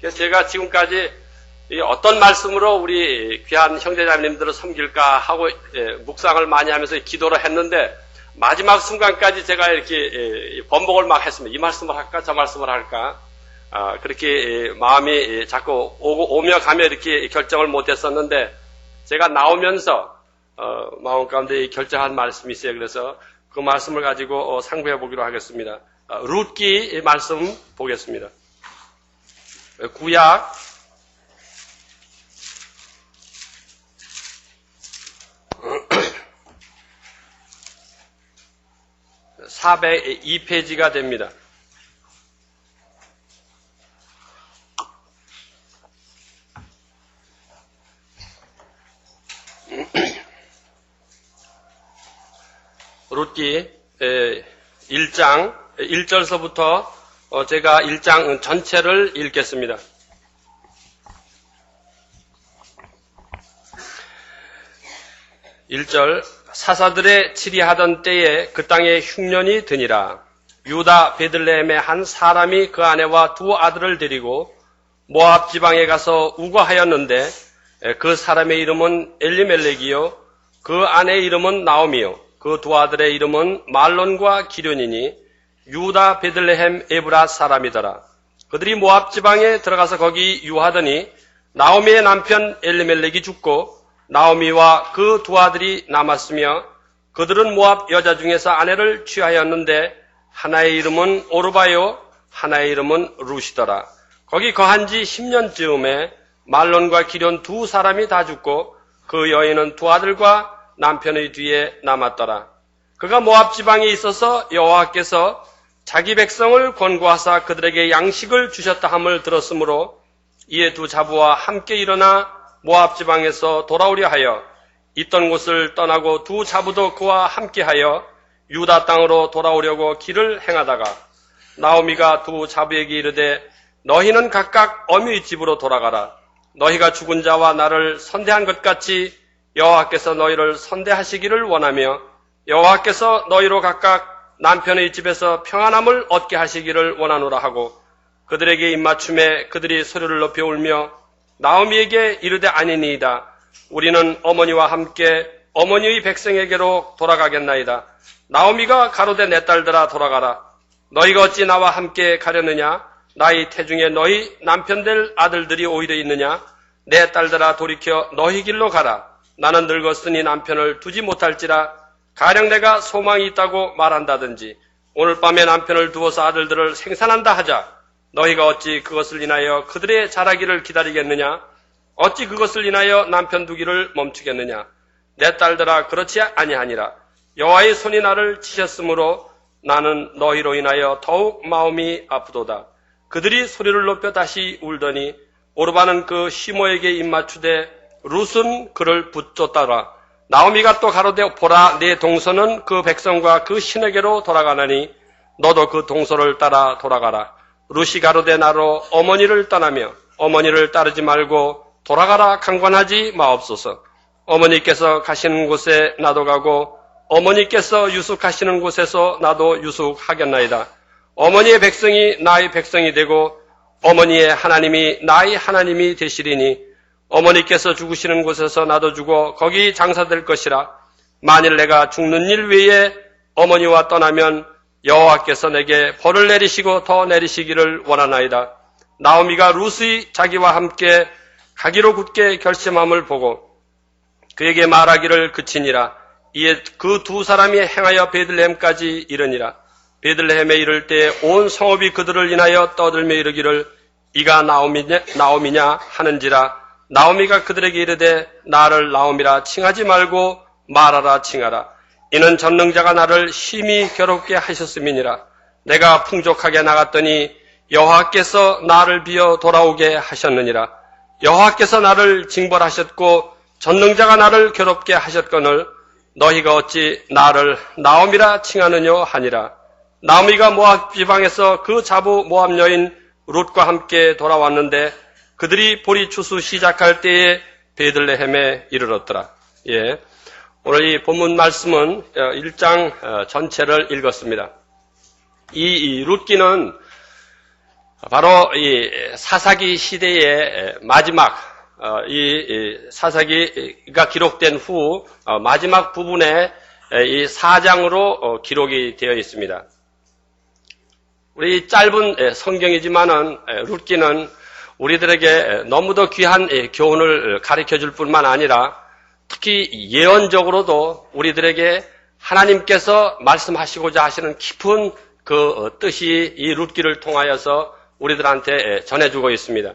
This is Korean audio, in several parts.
그래서 제가 지금까지 어떤 말씀으로 우리 귀한 형제자매님들을 섬길까 하고 묵상을 많이 하면서 기도를 했는데 마지막 순간까지 제가 이렇게 번복을 막 했습니다. 이 말씀을 할까 저 말씀을 할까 그렇게 마음이 자꾸 오며 가며 이렇게 결정을 못했었는데 제가 나오면서 마음 가운데 결정한 말씀이 있어요. 그래서 그 말씀을 가지고 상고해 보기로 하겠습니다. 룻기 말씀 보겠습니다. 구약 402페이지가 됩니다. 룻기 1장 1절서부터 제가 1장 전체를 읽겠습니다. 1절 사사들의 치리하던 때에 그 땅에 흉년이 드니라. 유다 베들레헴의 한 사람이 그 아내와 두 아들을 데리고 모압 지방에 가서 우거하였는데 그 사람의 이름은 엘리멜렉이요 그 아내의 이름은 나오미요 그 두 아들의 이름은 말론과 기련이니 유다 베들레헴 에브라 사람이더라. 그들이 모압 지방에 들어가서 거기 유하더니 나오미의 남편 엘리멜렉이 죽고 나오미와 그 두 아들이 남았으며 그들은 모압 여자 중에서 아내를 취하였는데 하나의 이름은 오르바요 하나의 이름은 룻이더라. 거기 거한 지 10년쯤에 말론과 기련 두 사람이 다 죽고 그 여인은 두 아들과 남편의 뒤에 남았더라. 그가 모압 지방에 있어서 여호와께서 자기 백성을 권고하사 그들에게 양식을 주셨다 함을 들었으므로 이에 두 자부와 함께 일어나 모압 지방에서 돌아오려 하여 있던 곳을 떠나고 두 자부도 그와 함께하여 유다 땅으로 돌아오려고 길을 행하다가 나오미가 두 자부에게 이르되 너희는 각각 어미의 집으로 돌아가라. 너희가 죽은 자와 나를 선대한 것 같이 여호와께서 너희를 선대하시기를 원하며 여호와께서 너희로 각각 남편의 집에서 평안함을 얻게 하시기를 원하노라 하고 그들에게 입맞춤에 그들이 소리를 높여 울며 나오미에게 이르되 아니니이다. 우리는 어머니와 함께 어머니의 백성에게로 돌아가겠나이다. 나오미가 가로되 내 딸들아 돌아가라. 너희가 어찌 나와 함께 가려느냐? 나의 태중에 너희 남편 될 아들들이 오히려 있느냐? 내 딸들아 돌이켜 너희 길로 가라. 나는 늙었으니 남편을 두지 못할지라 가령 내가 소망이 있다고 말한다든지 오늘 밤에 남편을 두어서 아들들을 생산한다 하자. 너희가 어찌 그것을 인하여 그들의 자라기를 기다리겠느냐? 어찌 그것을 인하여 남편 두기를 멈추겠느냐? 내 딸들아 그렇지 아니하니라. 여호와의 손이 나를 치셨으므로 나는 너희로 인하여 더욱 마음이 아프도다. 그들이 소리를 높여 다시 울더니 오르바는 그 시모에게 입맞추되 룻은 그를 붙쫓다라. 나오미가 또 가로되 보라 내 동서는 그 백성과 그 신에게로 돌아가나니 너도 그 동서를 따라 돌아가라. 룻이 가로되 나로 어머니를 떠나며 어머니를 따르지 말고 돌아가라 강권하지 마옵소서. 어머니께서 가시는 곳에 나도 가고 어머니께서 유숙하시는 곳에서 나도 유숙하겠나이다. 어머니의 백성이 나의 백성이 되고 어머니의 하나님이 나의 하나님이 되시리니 어머니께서 죽으시는 곳에서 나도 죽어 거기 장사될 것이라. 만일 내가 죽는 일 외에 어머니와 떠나면 여호와께서 내게 벌을 내리시고 더 내리시기를 원하나이다. 나오미가 룻의 자기와 함께 가기로 굳게 결심함을 보고 그에게 말하기를 그치니라. 이에 그 두 사람이 행하여 베들레헴까지 이르니라. 베들레헴에 이를 때 온 성읍이 그들을 인하여 떠들며 이르기를 이가 나오미냐 하는지라. 나오미가 그들에게 이르되 나를 나오미라 칭하지 말고 말하라 칭하라. 이는 전능자가 나를 심히 괴롭게 하셨음이니라. 내가 풍족하게 나갔더니 여호와께서 나를 비어 돌아오게 하셨느니라. 여호와께서 나를 징벌하셨고 전능자가 나를 괴롭게 하셨거늘 너희가 어찌 나를 나오미라 칭하느냐 하니라. 나오미가 모압 지방에서 그 자부 모압 여인 룻과 함께 돌아왔는데 그들이 보리 추수 시작할 때에 베들레헴에 이르렀더라. 예. 오늘 이 본문 말씀은 1장 전체를 읽었습니다. 이 룻기는 바로 이 사사기 시대의 마지막 이 사사기가 기록된 후 마지막 부분에 이 4장으로 기록이 되어 있습니다. 우리 짧은 성경이지만은 룻기는 우리들에게 너무도 귀한 교훈을 가르쳐 줄 뿐만 아니라 특히 예언적으로도 우리들에게 하나님께서 말씀하시고자 하시는 깊은 그 뜻이 이 룻기를 통하여서 우리들한테 전해주고 있습니다.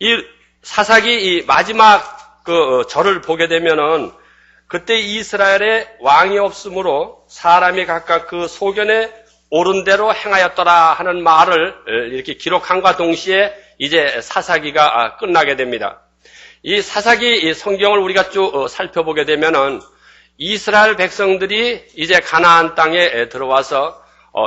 이 사사기 이 마지막 그 절을 보게 되면은 그때 이스라엘에 왕이 없으므로 사람이 각각 그 소견에 옳은 대로 행하였더라 하는 말을 이렇게 기록함과 동시에 이제 사사기가 끝나게 됩니다. 이 사사기 성경을 우리가 쭉 살펴보게 되면은 이스라엘 백성들이 이제 가나안 땅에 들어와서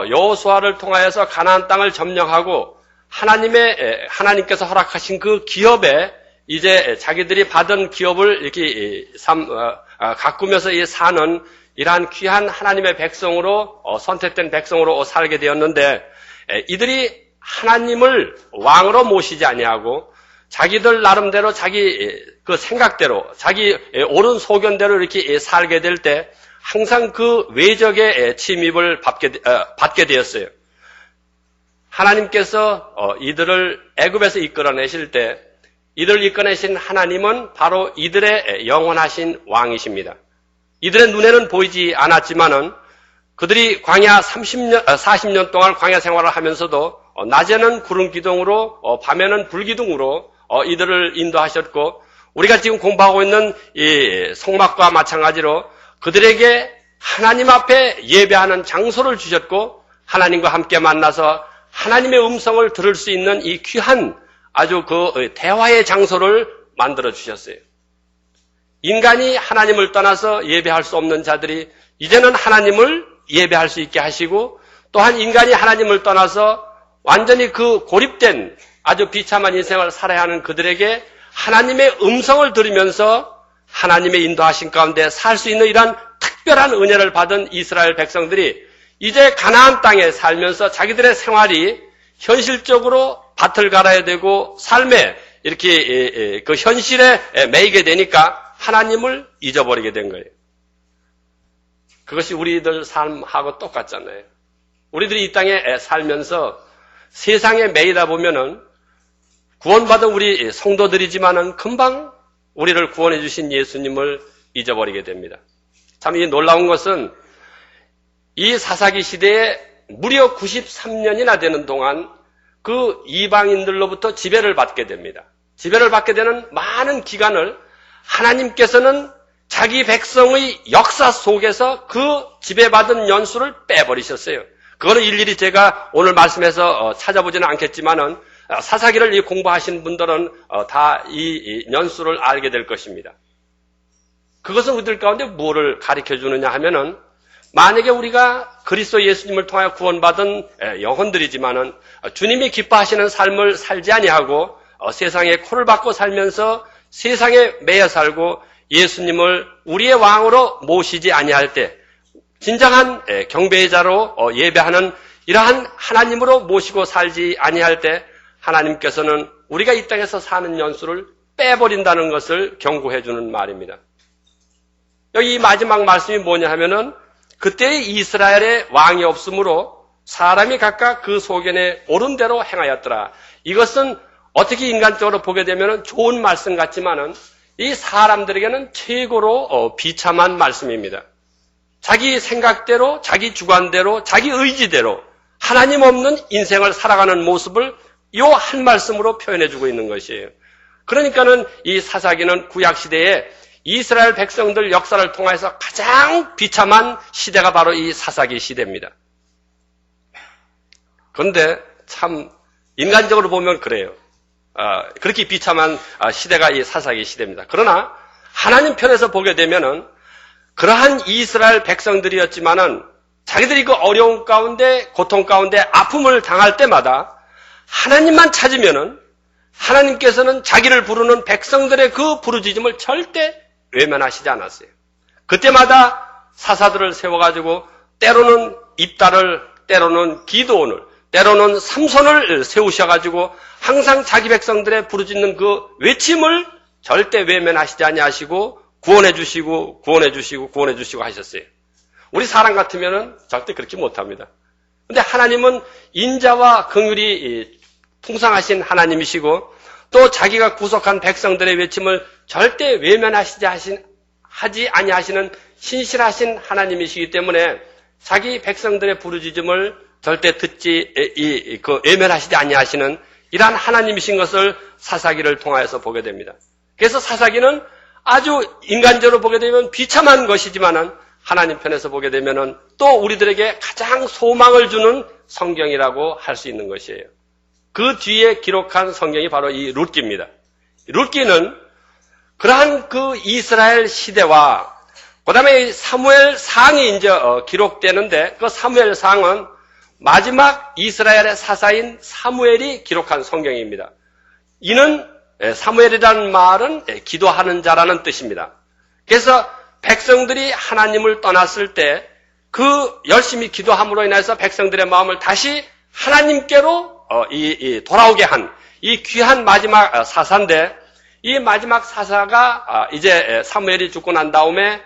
여호수아를 통하여서 가나안 땅을 점령하고 하나님께서 허락하신 그 기업에 이제 자기들이 받은 기업을 이렇게 가꾸면서 사는 이러한 귀한 하나님의 백성으로 선택된 백성으로 살게 되었는데 이들이 하나님을 왕으로 모시지 아니하고 자기들 나름대로 자기 그 생각대로 자기 옳은 소견대로 이렇게 살게 될 때 항상 그 외적의 침입을 받게 되었어요. 하나님께서 이들을 애굽에서 이끌어내실 때 이들을 이끌어내신 하나님은 바로 이들의 영원하신 왕이십니다. 이들의 눈에는 보이지 않았지만은 그들이 광야 40년 동안 광야 생활을 하면서도 낮에는 구름 기둥으로 밤에는 불 기둥으로 이들을 인도하셨고 우리가 지금 공부하고 있는 이 성막과 마찬가지로 그들에게 하나님 앞에 예배하는 장소를 주셨고 하나님과 함께 만나서 하나님의 음성을 들을 수 있는 이 귀한 아주 그 대화의 장소를 만들어 주셨어요. 인간이 하나님을 떠나서 예배할 수 없는 자들이 이제는 하나님을 예배할 수 있게 하시고 또한 인간이 하나님을 떠나서 완전히 그 고립된 아주 비참한 인생을 살아야 하는 그들에게 하나님의 음성을 들으면서 하나님의 인도하신 가운데 살 수 있는 이런 특별한 은혜를 받은 이스라엘 백성들이 이제 가나안 땅에 살면서 자기들의 생활이 현실적으로 밭을 갈아야 되고 삶에 이렇게 그 현실에 매이게 되니까 하나님을 잊어버리게 된 거예요. 그것이 우리들 삶하고 똑같잖아요. 우리들이 이 땅에 살면서 세상에 매이다 보면은 구원받은 우리 성도들이지만은 금방 우리를 구원해 주신 예수님을 잊어버리게 됩니다. 참 이 놀라운 것은 이 사사기 시대에 무려 93년이나 되는 동안 그 이방인들로부터 지배를 받게 됩니다. 지배를 받게 되는 많은 기간을 하나님께서는 자기 백성의 역사 속에서 그 지배받은 연수를 빼버리셨어요. 그거는 일일이 제가 오늘 말씀에서 찾아보지는 않겠지만은 사사기를 공부하신 분들은 다 이 연수를 알게 될 것입니다. 그것은 우리들 가운데 무엇을 가르쳐 주느냐 하면은 만약에 우리가 그리스도 예수님을 통하여 구원받은 영혼들이지만은 주님이 기뻐하시는 삶을 살지 아니하고 세상에 코를 박고 살면서 세상에 매여 살고 예수님을 우리의 왕으로 모시지 아니할 때 진정한 경배의 자로 예배하는 이러한 하나님으로 모시고 살지 아니할 때 하나님께서는 우리가 이 땅에서 사는 연수를 빼버린다는 것을 경고해 주는 말입니다. 여기 이 마지막 말씀이 뭐냐 하면은 그때 이스라엘에 왕이 없으므로 사람이 각각 그 소견에 옳은 대로 행하였더라. 이것은 어떻게 인간적으로 보게 되면 좋은 말씀 같지만은 이 사람들에게는 최고로 비참한 말씀입니다. 자기 생각대로, 자기 주관대로, 자기 의지대로 하나님 없는 인생을 살아가는 모습을 이 한 말씀으로 표현해주고 있는 것이에요. 그러니까는 이 사사기는 구약시대에 이스라엘 백성들 역사를 통해서 가장 비참한 시대가 바로 이 사사기 시대입니다. 그런데 참 인간적으로 보면 그래요. 그렇게 비참한 시대가 이 사사기 시대입니다. 그러나 하나님 편에서 보게 되면은 그러한 이스라엘 백성들이었지만은 자기들이 그 어려움 가운데 고통 가운데 아픔을 당할 때마다 하나님만 찾으면은 하나님께서는 자기를 부르는 백성들의 그 부르짖음을 절대 외면하시지 않았어요. 그때마다 사사들을 세워가지고 때로는 입달을, 때로는 기도원을, 때로는 삼손을 세우셔가지고 항상 자기 백성들의 부르짖는 그 외침을 절대 외면하시지 아니하시고 구원해 주시고 하셨어요. 우리 사람 같으면은 절대 그렇게 못합니다. 근데 하나님은 인자와 긍휼이 풍성하신 하나님이시고 또 자기가 구속한 백성들의 외침을 절대 하지 아니하시는 신실하신 하나님이시기 때문에 자기 백성들의 부르짖음을 절대 외면하시지 아니하시는 이러한 하나님이신 것을 사사기를 통하여서 보게 됩니다. 그래서 사사기는 아주 인간적으로 보게 되면 비참한 것이지만은 하나님 편에서 보게 되면은 또 우리들에게 가장 소망을 주는 성경이라고 할 수 있는 것이에요. 그 뒤에 기록한 성경이 바로 이 룻기입니다. 룻기는 그러한 그 이스라엘 시대와 그 다음에 사무엘상이 이제 기록되는데 그 사무엘상은 마지막 이스라엘의 사사인 사무엘이 기록한 성경입니다. 이는 사무엘이라는 말은 기도하는 자라는 뜻입니다. 그래서 백성들이 하나님을 떠났을 때 그 열심히 기도함으로 인해서 백성들의 마음을 다시 하나님께로 돌아오게 한 이 귀한 마지막 사사인데 이 마지막 사사가 이제 사무엘이 죽고 난 다음에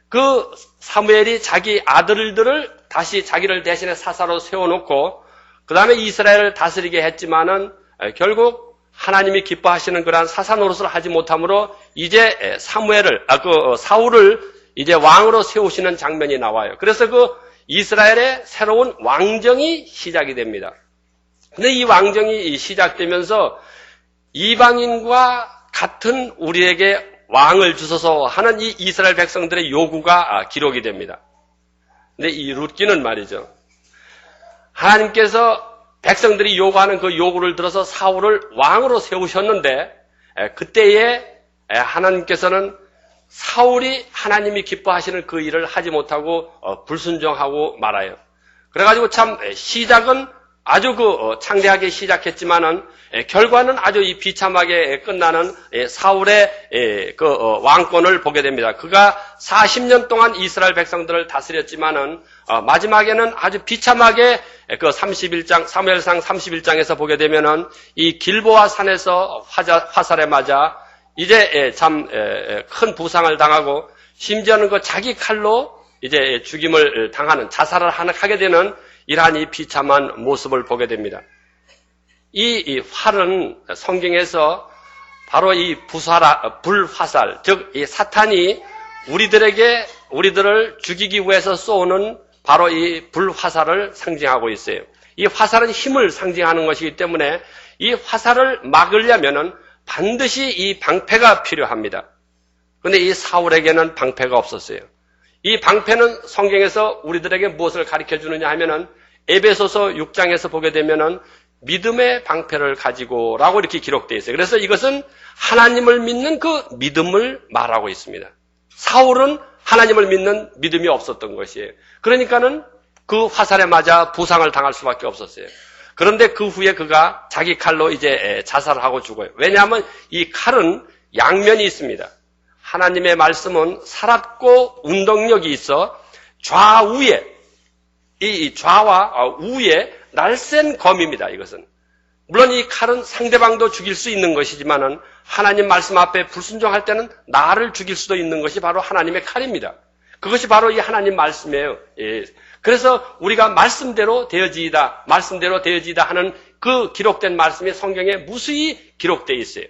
그 사무엘이 자기 아들들을 다시 자기를 대신해 사사로 세워놓고 그 다음에 이스라엘을 다스리게 했지만은 결국 하나님이 기뻐하시는 그러한 사사 노릇을 하지 못하므로 이제 사울을 이제 왕으로 세우시는 장면이 나와요. 그래서 그 이스라엘의 새로운 왕정이 시작이 됩니다. 근데 이 왕정이 시작되면서 이방인과 같은 우리에게 왕을 주소서 하는 이 이스라엘 백성들의 요구가 기록이 됩니다. 근데 이 룻기는 말이죠. 하나님께서 백성들이 요구하는 그 요구를 들어서 사울을 왕으로 세우셨는데 그때에 하나님께서는 사울이 하나님이 기뻐하시는 그 일을 하지 못하고 불순종하고 말아요. 그래가지고 참 시작은 아주 창대하게 시작했지만은 결과는 아주 비참하게 끝나는 사울의 왕권을 보게 됩니다. 그가 40년 동안 이스라엘 백성들을 다스렸지만은 마지막에는 아주 비참하게 사무엘상 31장에서 보게 되면은 이 길보아 산에서 화살에 맞아 이제 참 큰 부상을 당하고 심지어는 자기 칼로 이제 죽임을 당하는 자살을 하게 되는 이러한 이 비참한 모습을 보게 됩니다. 이 활은 성경에서 바로 이 불화살, 즉 이 사탄이 우리들을 죽이기 위해서 쏘는 바로 이 불화살을 상징하고 있어요. 이 화살은 힘을 상징하는 것이기 때문에 이 화살을 막으려면은 반드시 이 방패가 필요합니다. 그런데 이 사울에게는 방패가 없었어요. 이 방패는 성경에서 우리들에게 무엇을 가르쳐 주느냐 하면은 에베소서 6장에서 보게 되면은 믿음의 방패를 가지고라고 이렇게 기록되어 있어요. 그래서 이것은 하나님을 믿는 그 믿음을 말하고 있습니다. 사울은 하나님을 믿는 믿음이 없었던 것이에요. 그러니까는 그 화살에 맞아 부상을 당할 수밖에 없었어요. 그런데 그 후에 그가 자기 칼로 이제 자살을 하고 죽어요. 왜냐하면 이 칼은 양면이 있습니다. 하나님의 말씀은 살았고 운동력이 있어 좌우에 이 좌와 우에 날쌘 검입니다. 이것은 물론 이 칼은 상대방도 죽일 수 있는 것이지만은 하나님 말씀 앞에 불순종할 때는 나를 죽일 수도 있는 것이 바로 하나님의 칼입니다. 그것이 바로 이 하나님 말씀이에요. 예. 그래서 우리가 말씀대로 되어지이다 하는 그 기록된 말씀이 성경에 무수히 기록되어 있어요.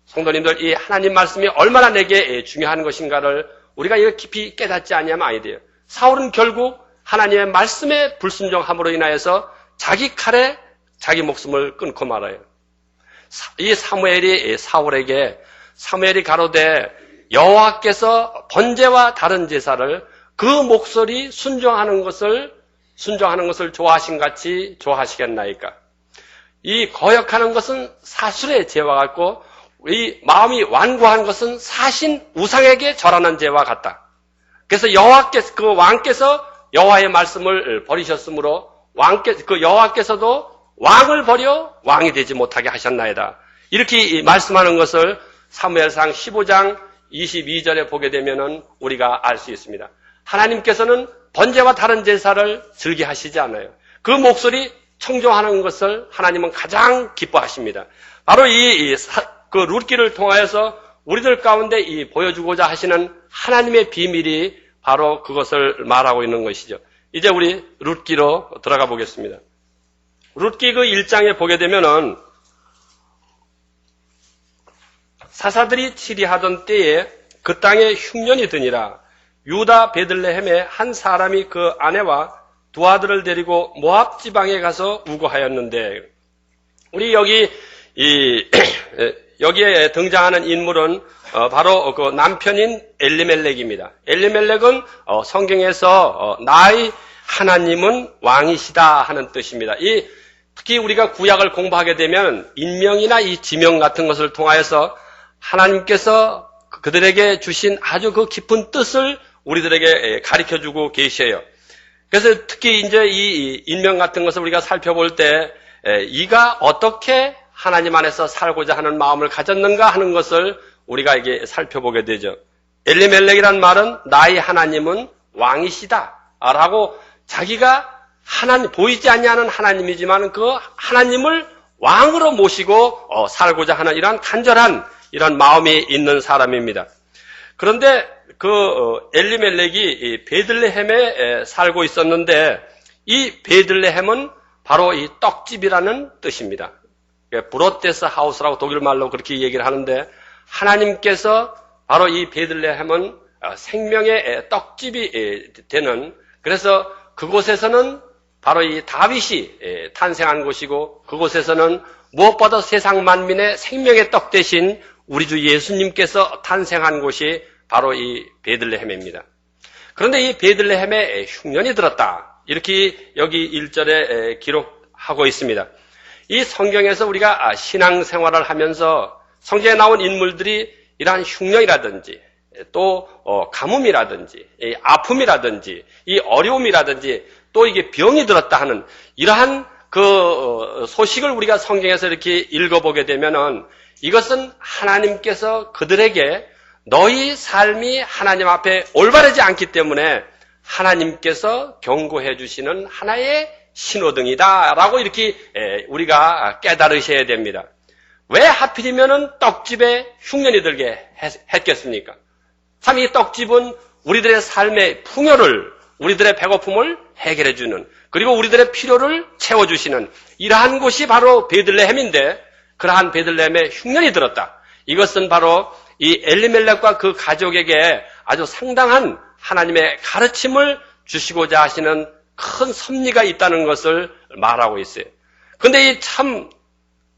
성도님들, 이 하나님 말씀이 얼마나 내게 중요한 것인가를 우리가 이거 깊이 깨닫지 않으면 아니 돼요. 사울은 결국 하나님의 말씀에 불순종함으로 인하여서 자기 칼에 자기 목숨을 끊고 말아요. 이 사무엘이 사무엘이 가로되 여호와께서 번제와 다른 제사를 그 목소리 순종하는 것을 좋아하신 같이 좋아하시겠나이까. 이 거역하는 것은 사술의 죄와 같고 이 마음이 완고한 것은 사신 우상에게 절하는 죄와 같다. 그래서 왕께서 여호와의 말씀을 버리셨으므로 여호와께서도 왕을 버려 왕이 되지 못하게 하셨나이다. 이렇게 말씀하는 것을 사무엘상 15장 22절에 보게 되면은 우리가 알 수 있습니다. 하나님께서는 번제와 다른 제사를 즐겨하시지 않아요. 그 목소리 청종하는 것을 하나님은 가장 기뻐하십니다. 바로 그 룻기를 통하여서 우리들 가운데 보여주고자 하시는 하나님의 비밀이 바로 그것을 말하고 있는 것이죠. 이제 우리 룻기로 들어가 보겠습니다. 룻기 그 1장에 보게 되면은 사사들이 치리하던 때에 그 땅에 흉년이 드니라. 유다 베들레헴에 한 사람이 그 아내와 두 아들을 데리고 모압 지방에 가서 우거하였는데, 우리 여기에 등장하는 인물은 바로 그 남편인 엘리멜렉입니다. 엘리멜렉은 성경에서 나의 하나님은 왕이시다 하는 뜻입니다. 특히 우리가 구약을 공부하게 되면 인명이나 이 지명 같은 것을 통하여서 하나님께서 그들에게 주신 아주 그 깊은 뜻을 우리들에게 가르쳐주고 계셔요. 그래서 특히 이제 이 인명 같은 것을 우리가 살펴볼 때 이가 어떻게 하나님 안에서 살고자 하는 마음을 가졌는가 하는 것을 우리가 이게 살펴보게 되죠. 엘리멜렉이란 말은 나의 하나님은 왕이시다 라고 자기가 보이지 않는 하나님이지만 그 하나님을 왕으로 모시고 살고자 하는 이런 간절한 이런 마음이 있는 사람입니다. 그런데 그 엘리멜렉이 베들레헴에 살고 있었는데 이 베들레헴은 바로 이 떡집이라는 뜻입니다. 브로테스 하우스라고 독일말로 그렇게 얘기를 하는데, 하나님께서 바로 이 베들레헴은 생명의 떡집이 되는, 그래서 그곳에서는 바로 이 다윗이 탄생한 곳이고, 그곳에서는 무엇보다 세상 만민의 생명의 떡 대신 우리 주 예수님께서 탄생한 곳이 바로 이 베들레헴입니다. 그런데 이 베들레헴에 흉년이 들었다, 이렇게 여기 1절에 기록하고 있습니다. 이 성경에서 우리가 신앙생활을 하면서 성경에 나온 인물들이 이러한 흉년이라든지 또 가뭄이라든지 아픔이라든지 이 어려움이라든지 또 이게 병이 들었다 하는 이러한 그 소식을 우리가 성경에서 이렇게 읽어보게 되면은 이것은 하나님께서 그들에게 너희 삶이 하나님 앞에 올바르지 않기 때문에 하나님께서 경고해 주시는 하나의 신호등이다라고 이렇게 우리가 깨달으셔야 됩니다. 왜 하필이면은 떡집에 흉년이 들게 했겠습니까? 참 이 떡집은 우리들의 삶의 풍요를, 우리들의 배고픔을 해결해 주는, 그리고 우리들의 필요를 채워 주시는 이러한 곳이 바로 베들레헴인데, 그러한 베들레헴에 흉년이 들었다. 이것은 바로 이 엘리멜렉과 그 가족에게 아주 상당한 하나님의 가르침을 주시고자 하시는 큰 섭리가 있다는 것을 말하고 있어요. 근데 참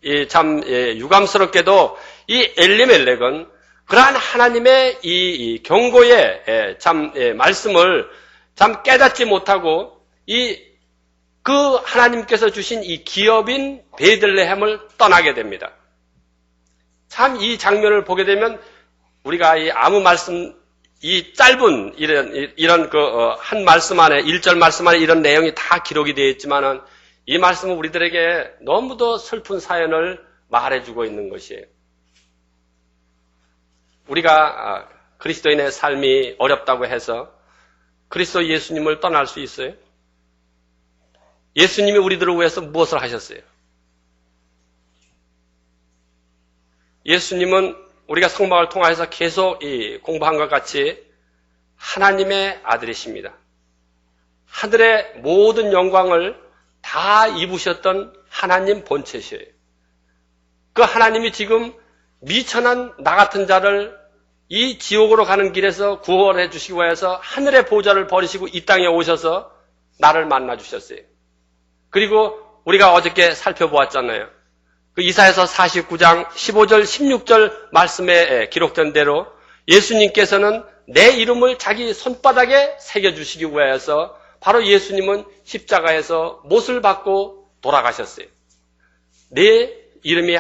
유감스럽게도 이 엘리멜렉은 그러한 하나님의 이 경고의 말씀을 참 깨닫지 못하고 그 하나님께서 주신 이 기업인 베들레헴을 떠나게 됩니다. 참 이 장면을 보게 되면 우리가 아무 말씀, 이 짧은 이런 한 말씀 안에, 1절 말씀 안에 이런 내용이 다 기록이 되어 있지만은 이 말씀은 우리들에게 너무도 슬픈 사연을 말해주고 있는 것이에요. 우리가 그리스도인의 삶이 어렵다고 해서 그리스도 예수님을 떠날 수 있어요? 예수님이 우리들을 위해서 무엇을 하셨어요? 예수님은 우리가 성막을 통해서 계속 공부한 것 같이 하나님의 아들이십니다. 하늘의 모든 영광을 다 입으셨던 하나님 본체시에요. 그 하나님이 지금 미천한 나 같은 자를 이 지옥으로 가는 길에서 구원해 주시기 위해서 하늘의 보좌를 버리시고 이 땅에 오셔서 나를 만나 주셨어요. 그리고 우리가 어저께 살펴보았잖아요. 그 이사야서 49장 15절 16절 말씀에 기록된 대로 예수님께서는 내 이름을 자기 손바닥에 새겨주시기 위해서 바로 예수님은 십자가에서 못을 받고 돌아가셨어요. 내 이름이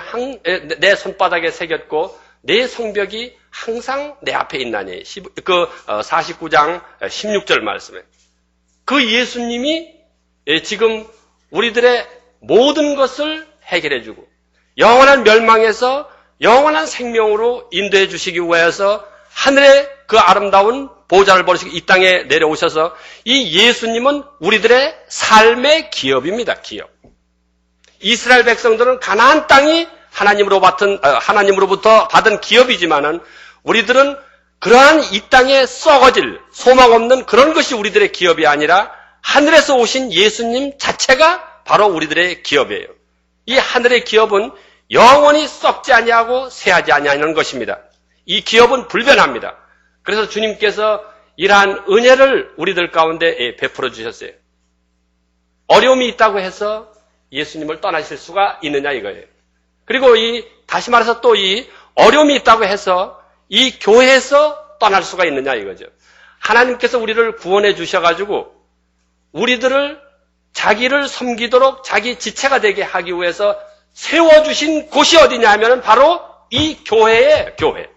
내 손바닥에 새겼고 내 성벽이 항상 내 앞에 있나니. 49장 16절 말씀에. 그 예수님이 지금 우리들의 모든 것을 해결해주고 영원한 멸망에서 영원한 생명으로 인도해 주시기 위해서 하늘의 그 아름다운 보좌를 버리시고 이 땅에 내려오셔서 이 예수님은 우리들의 삶의 기업입니다. 기업. 이스라엘 백성들은 가나안 땅이 하나님으로부터 받은 기업이지만은 우리들은 그러한 이 땅에 썩어질 소망 없는 그런 것이 우리들의 기업이 아니라 하늘에서 오신 예수님 자체가 바로 우리들의 기업이에요. 이 하늘의 기업은 영원히 썩지 아니하고 쇠하지 아니하는 것입니다. 이 기업은 불변합니다. 그래서 주님께서 이러한 은혜를 우리들 가운데 베풀어 주셨어요. 어려움이 있다고 해서 예수님을 떠나실 수가 있느냐 이거예요. 그리고 다시 말해서 또 이 어려움이 있다고 해서 이 교회에서 떠날 수가 있느냐 이거죠. 하나님께서 우리를 구원해 주셔가지고 우리들을 자기를 섬기도록 자기 지체가 되게 하기 위해서 세워주신 곳이 어디냐 하면 바로 이 교회예요. 교회.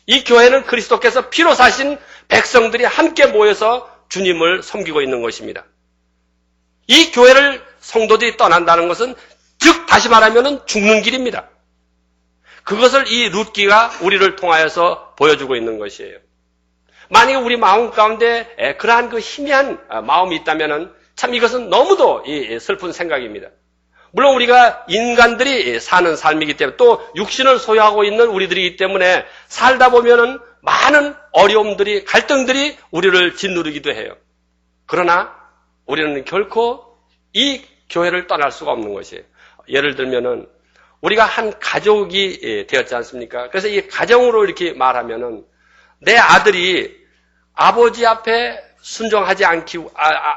이 교회는 그리스도께서 피로 사신 백성들이 함께 모여서 주님을 섬기고 있는 것입니다. 이 교회를 성도들이 떠난다는 것은 즉 다시 말하면 죽는 길입니다. 그것을 이 룻기가 우리를 통하여서 보여주고 있는 것이에요. 만약에 우리 마음 가운데 그러한 그 희미한 마음이 있다면 참 이것은 너무도 슬픈 생각입니다. 물론 우리가 인간들이 사는 삶이기 때문에 또 육신을 소유하고 있는 우리들이기 때문에 살다 보면은 많은 어려움들이 갈등들이 우리를 짓누르기도 해요. 그러나 우리는 결코 이 교회를 떠날 수가 없는 것이에요. 예를 들면은 우리가 한 가족이 되었지 않습니까? 그래서 이 가정으로 이렇게 말하면은 내 아들이 아버지 앞에 순종하지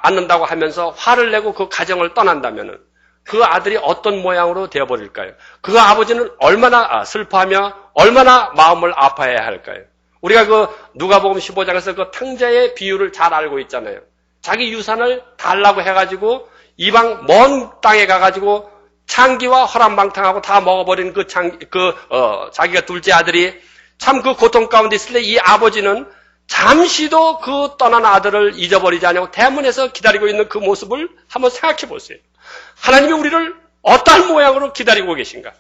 않는다고 하면서 화를 내고 그 가정을 떠난다면은 그 아들이 어떤 모양으로 되어버릴까요? 그 아버지는 얼마나 슬퍼하며 얼마나 마음을 아파해야 할까요? 우리가 그 누가복음 15장에서 그 탕자의 비유를 잘 알고 있잖아요. 자기 유산을 달라고 해가지고 이방 먼 땅에 가가지고 창기와 허람방탕하고 다 먹어버린 자기가 둘째 아들이 참 그 고통 가운데 있을 때 이 아버지는 잠시도 그 떠난 아들을 잊어버리지 않고 대문에서 기다리고 있는 그 모습을 한번 생각해 보세요. 하나님이 우리를 어떠한 모양으로 기다리고 계신가?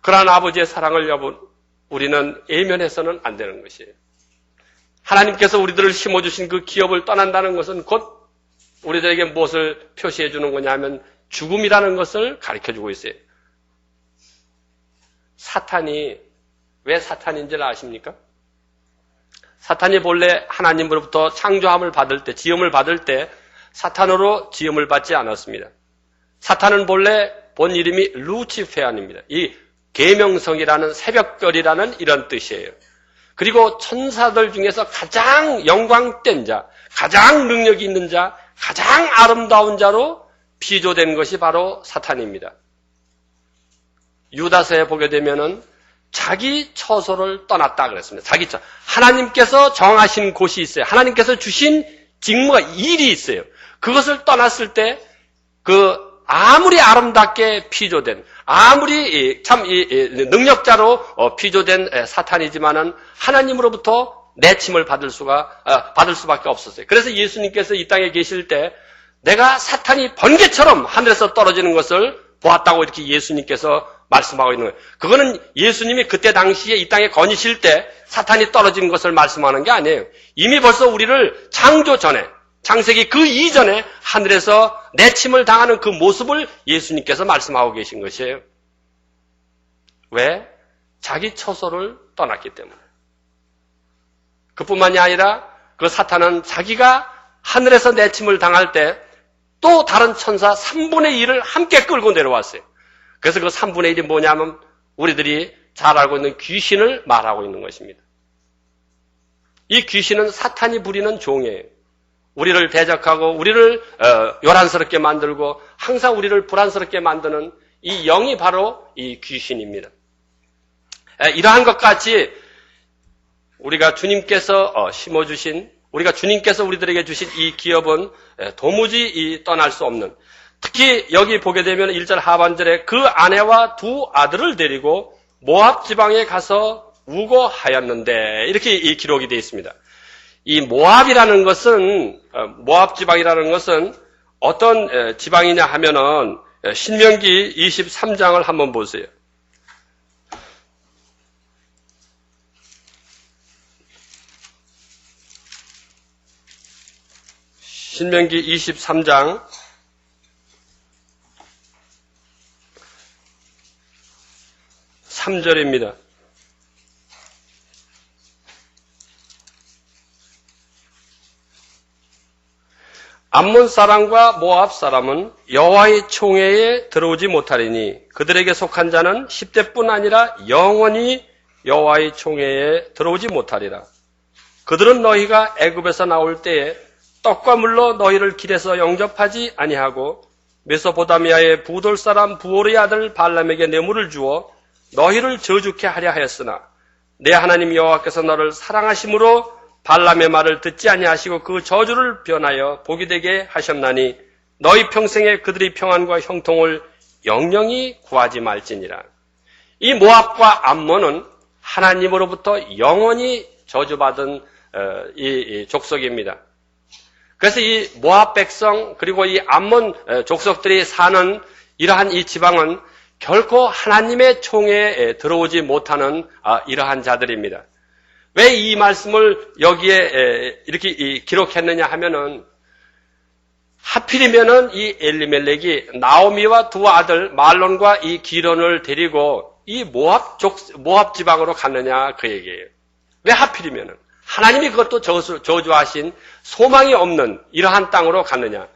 그러한 아버지의 사랑을 여러분 우리는 외면해서는 안 되는 것이에요. 하나님께서 우리들을 심어주신 그 기업을 떠난다는 것은 곧 우리들에게 무엇을 표시해 주는 거냐 하면 죽음이라는 것을 가르쳐주고 있어요. 사탄이 왜 사탄인지를 아십니까? 사탄이 본래 하나님으로부터 창조함을 받을 때, 지음을 받을 때 사탄으로 지음을 받지 않았습니다. 사탄은 본래 본 이름이 루치페안입니다. 이 계명성이라는 새벽별이라는 이런 뜻이에요. 그리고 천사들 중에서 가장 영광된 자, 가장 능력이 있는 자, 가장 아름다운 자로 피조된 것이 바로 사탄입니다. 유다서에 보게 되면은 자기 처소를 떠났다 그랬습니다. 자기 처소. 하나님께서 정하신 곳이 있어요. 하나님께서 주신 직무가 일이 있어요. 그것을 떠났을 때 아무리 아름답게 피조된 아무리 참 능력자로 피조된 사탄이지만은 하나님으로부터 내침을 받을 수밖에 없었어요. 그래서 예수님께서 이 땅에 계실 때 내가 사탄이 번개처럼 하늘에서 떨어지는 것을 보았다고 이렇게 예수님께서 말씀하고 있는 거예요. 그거는 예수님이 그때 당시에 이 땅에 거니실 때 사탄이 떨어진 것을 말씀하는 게 아니에요. 이미 벌써 우리를 창조 전에, 창세기 그 이전에 하늘에서 내침을 당하는 그 모습을 예수님께서 말씀하고 계신 것이에요. 왜? 자기 처소를 떠났기 때문에. 그뿐만이 아니라 그 사탄은 자기가 하늘에서 내침을 당할 때 또 다른 천사 3분의 1을 함께 끌고 내려왔어요. 그래서 그 3분의 1이 뭐냐면 우리들이 잘 알고 있는 귀신을 말하고 있는 것입니다. 이 귀신은 사탄이 부리는 종이에요. 우리를 대적하고 우리를 요란스럽게 만들고 항상 우리를 불안스럽게 만드는 이 영이 바로 이 귀신입니다. 이러한 것 같이 우리가 주님께서 심어주신 우리가 주님께서 우리들에게 주신 이 기업은 도무지 떠날 수 없는 특히 여기 보게 되면 1절 하반절에 그 아내와 두 아들을 데리고 모압 지방에 가서 우거하였는데 이렇게 이 기록이 되어 있습니다. 이 모압이라는 것은 모압 지방이라는 것은 어떤 지방이냐 하면은 신명기 23장을 한번 보세요. 신명기 23장 3절입니다. 암몬 사람과 모압 사람은 여호와의 총회에 들어오지 못하리니 그들에게 속한 자는 10대뿐 아니라 영원히 여호와의 총회에 들어오지 못하리라. 그들은 너희가 애굽에서 나올 때에 떡과 물로 너희를 길에서 영접하지 아니하고 메소포타미아의 부돌 사람 부올의 아들 발람에게 뇌물을 주어 너희를 저주케 하려 하였으나 내 하나님 여호와께서 너를 사랑하심으로 발람의 말을 듣지 아니하시고 그 저주를 변하여 복이 되게 하셨나니 너희 평생에 그들의 평안과 형통을 영영히 구하지 말지니라. 이 모압과 암몬은 하나님으로부터 영원히 저주받은 이 족속입니다. 그래서 이 모압 백성 그리고 이 암몬 족속들이 사는 이러한 이 지방은 결코 하나님의 총회에 들어오지 못하는 이러한 자들입니다. 왜 이 말씀을 여기에 이렇게 기록했느냐 하면은 하필이면은 이 엘리멜렉이 나오미와 두 아들 말론과 이 기론을 데리고 이 모압 지방으로 갔느냐 그 얘기예요. 왜 하필이면은 하나님이 그것도 저주하신 소망이 없는 이러한 땅으로 갔느냐.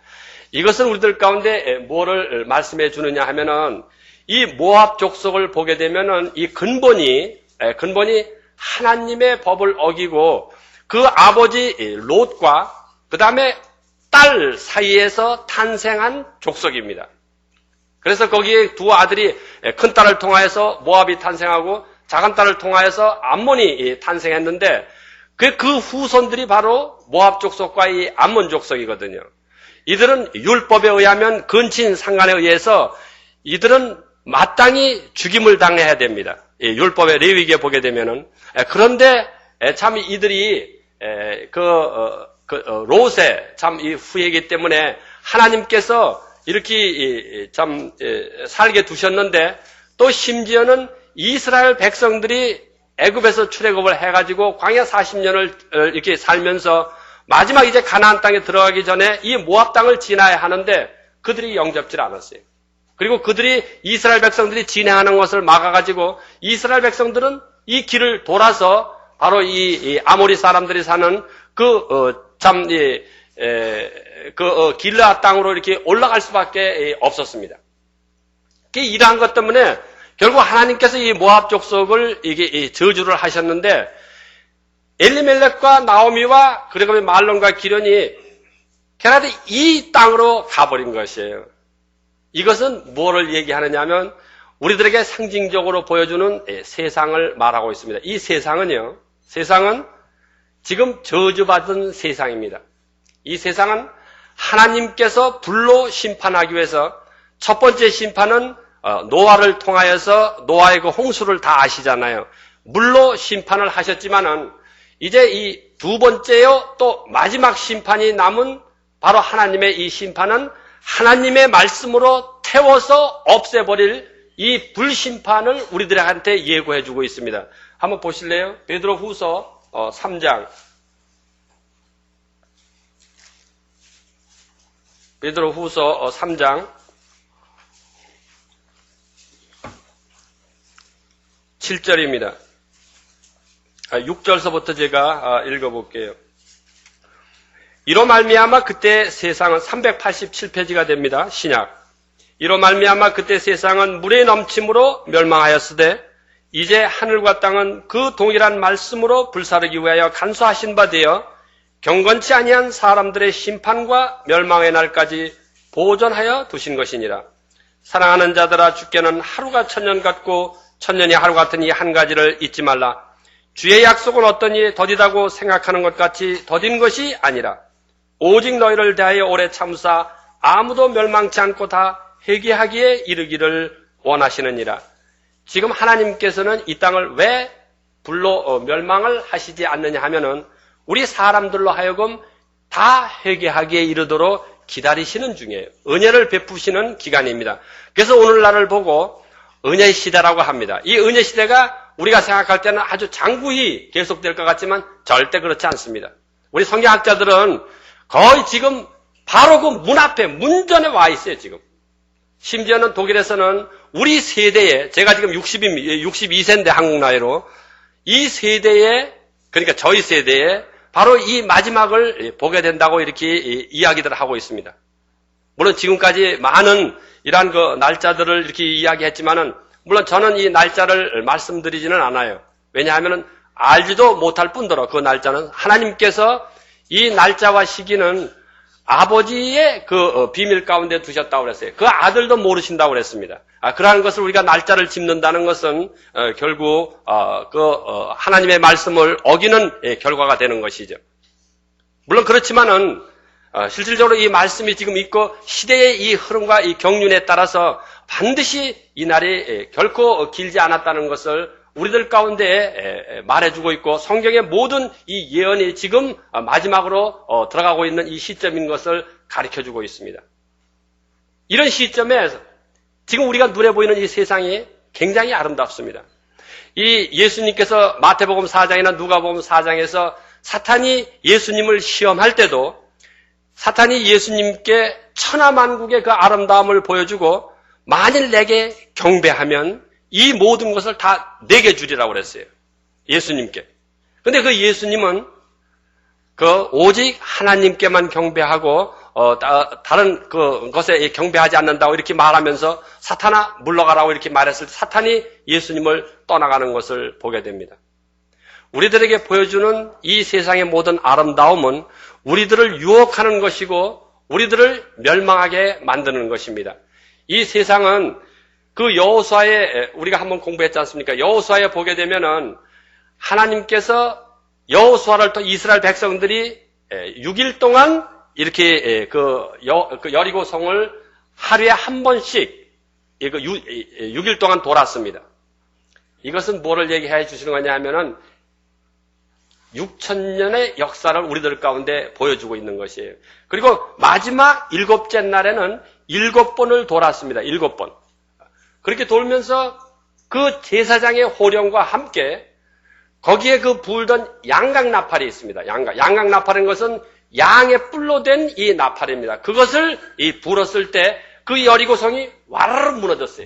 이것은 우리들 가운데 뭐를 말씀해 주느냐 하면은 이 모압 족속을 보게 되면은 이 근본이 하나님의 법을 어기고 그 아버지 롯과 그 다음에 딸 사이에서 탄생한 족속입니다. 그래서 거기에 두 아들이 큰 딸을 통하여서 모압이 탄생하고 작은 딸을 통하여서 암몬이 탄생했는데 그 후손들이 바로 모압 족속과 이 암몬 족속이거든요. 이들은 율법에 의하면 근친 상관에 의해서 이들은 마땅히 죽임을 당해야 됩니다. 율법의 레위기에 보게 되면은. 그런데 참 이들이 롯의 참 이 후예이기 때문에 하나님께서 이렇게 참 살게 두셨는데 또 심지어는 이스라엘 백성들이 애굽에서 출애굽을 해가지고 광야 40년을 이렇게 살면서 마지막 이제 가나안 땅에 들어가기 전에 이 모압 땅을 지나야 하는데 그들이 영접질 않았어요. 그리고 그들이 이스라엘 백성들이 진행하는 것을 막아가지고 이스라엘 백성들은 이 길을 돌아서 바로 이 아모리 사람들이 사는 길르앗 땅으로 이렇게 올라갈 수밖에 없었습니다. 이러한 것 때문에 결국 하나님께서 이 모압 족속을 이게 저주를 하셨는데 엘리멜렉과 나오미와 그리고 말론과 기련이 게라도 이 땅으로 가버린 것이에요. 이것은 뭐를 얘기하느냐 하면 우리들에게 상징적으로 보여주는 세상을 말하고 있습니다. 이 세상은 지금 저주받은 세상입니다. 이 세상은 하나님께서 불로 심판하기 위해서 첫 번째 심판은 노아를 통하여서 노아의 그 홍수를 다 아시잖아요. 물로 심판을 하셨지만은 이제 이 두 번째요 또 마지막 심판이 남은 바로 하나님의 이 심판은 하나님의 말씀으로 태워서 없애버릴 이 불심판을 우리들한테 예고해 주고 있습니다. 한번 보실래요? 베드로후서 3장. 베드로후서 3장 7절입니다. 6절서부터 제가 읽어볼게요. 이로 말미암아 그때 세상은 387페이지가 됩니다. 신약. 이로 말미암아 그때 세상은 물의 넘침으로 멸망하였으되 이제 하늘과 땅은 그 동일한 말씀으로 불사르기 위하여 간수하신 바 되어 경건치 아니한 사람들의 심판과 멸망의 날까지 보존하여 두신 것이니라. 사랑하는 자들아 주께는 하루가 천년 같고 천년이 하루 같은 이 한 가지를 잊지 말라. 주의 약속은 어떠니 더디다고 생각하는 것 같이 더딘 것이 아니라 오직 너희를 대하여 오래 참으사 아무도 멸망치 않고 다 회개하기에 이르기를 원하시느니라. 지금 하나님께서는 이 땅을 왜 불로 멸망을 하시지 않느냐 하면은 우리 사람들로 하여금 다 회개하기에 이르도록 기다리시는 중이에요. 은혜를 베푸시는 기간입니다. 그래서 오늘날을 보고 은혜 시대라고 합니다. 이 은혜 시대가 우리가 생각할 때는 아주 장구히 계속될 것 같지만 절대 그렇지 않습니다. 우리 성경학자들은 거의 지금 바로 그 문 앞에, 문전에 와 있어요, 지금. 심지어는 독일에서는 우리 세대에, 제가 지금 62세인데 한국 나이로, 이 세대에, 그러니까 저희 세대에 바로 이 마지막을 보게 된다고 이렇게 이야기들을 하고 있습니다. 물론 지금까지 많은 이러한 그 날짜들을 이렇게 이야기했지만은, 물론 저는 이 날짜를 말씀드리지는 않아요. 왜냐하면은 알지도 못할 뿐더러 그 날짜는 하나님께서 이 날짜와 시기는 아버지의 그 비밀 가운데 두셨다고 그랬어요. 그 아들도 모르신다고 그랬습니다. 그러한 것을 우리가 날짜를 짚는다는 것은 결국 하나님의 말씀을 어기는 결과가 되는 것이죠. 물론 그렇지만은 실질적으로 이 말씀이 지금 있고 시대의 이 흐름과 이 경륜에 따라서 반드시 이 날이 결코 길지 않았다는 것을 우리들 가운데 말해주고 있고 성경의 모든 이 예언이 지금 마지막으로 들어가고 있는 이 시점인 것을 가르쳐주고 있습니다. 이런 시점에 지금 우리가 눈에 보이는 이 세상이 굉장히 아름답습니다. 이 예수님께서 마태복음 4장이나 누가복음 4장에서 사탄이 예수님을 시험할 때도 사탄이 예수님께 천하만국의 그 아름다움을 보여주고 만일 내게 경배하면 이 모든 것을 다 내게 주리라고 그랬어요. 예수님께. 근데 그 예수님은 오직 하나님께만 경배하고 다른 것에 경배하지 않는다고 이렇게 말하면서 사탄아 물러가라고 이렇게 말했을 때 사탄이 예수님을 떠나가는 것을 보게 됩니다. 우리들에게 보여주는 이 세상의 모든 아름다움은 우리들을 유혹하는 것이고 우리들을 멸망하게 만드는 것입니다. 이 세상은 그 여호수아에 우리가 한번 공부했지 않습니까? 여호수아에 보게 되면은 하나님께서 여호수아를 또 이스라엘 백성들이 6일 동안 이렇게 여리고 성을 하루에 한 번씩 6일 동안 돌았습니다. 이것은 뭐를 얘기해 주시는 거냐 하면은 6,000년의 역사를 우리들 가운데 보여주고 있는 것이에요. 그리고 마지막 7째 날에는 7번을 돌았습니다. 7번. 그렇게 돌면서 그 제사장의 호령과 함께 거기에 그 불던 양각나팔이 있습니다. 양각나팔인 것은 양의 뿔로 된 이 나팔입니다. 그것을 불었을 때 그 여리고성이 와르르 무너졌어요.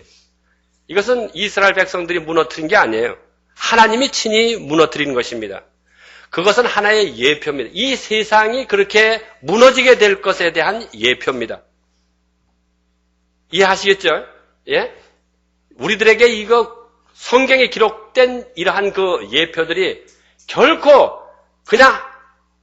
이것은 이스라엘 백성들이 무너뜨린 게 아니에요. 하나님이 친히 무너뜨린 것입니다. 그것은 하나의 예표입니다. 이 세상이 그렇게 무너지게 될 것에 대한 예표입니다. 이해하시겠죠? 예? 우리들에게 이거 성경에 기록된 이러한 그 예표들이 결코 그냥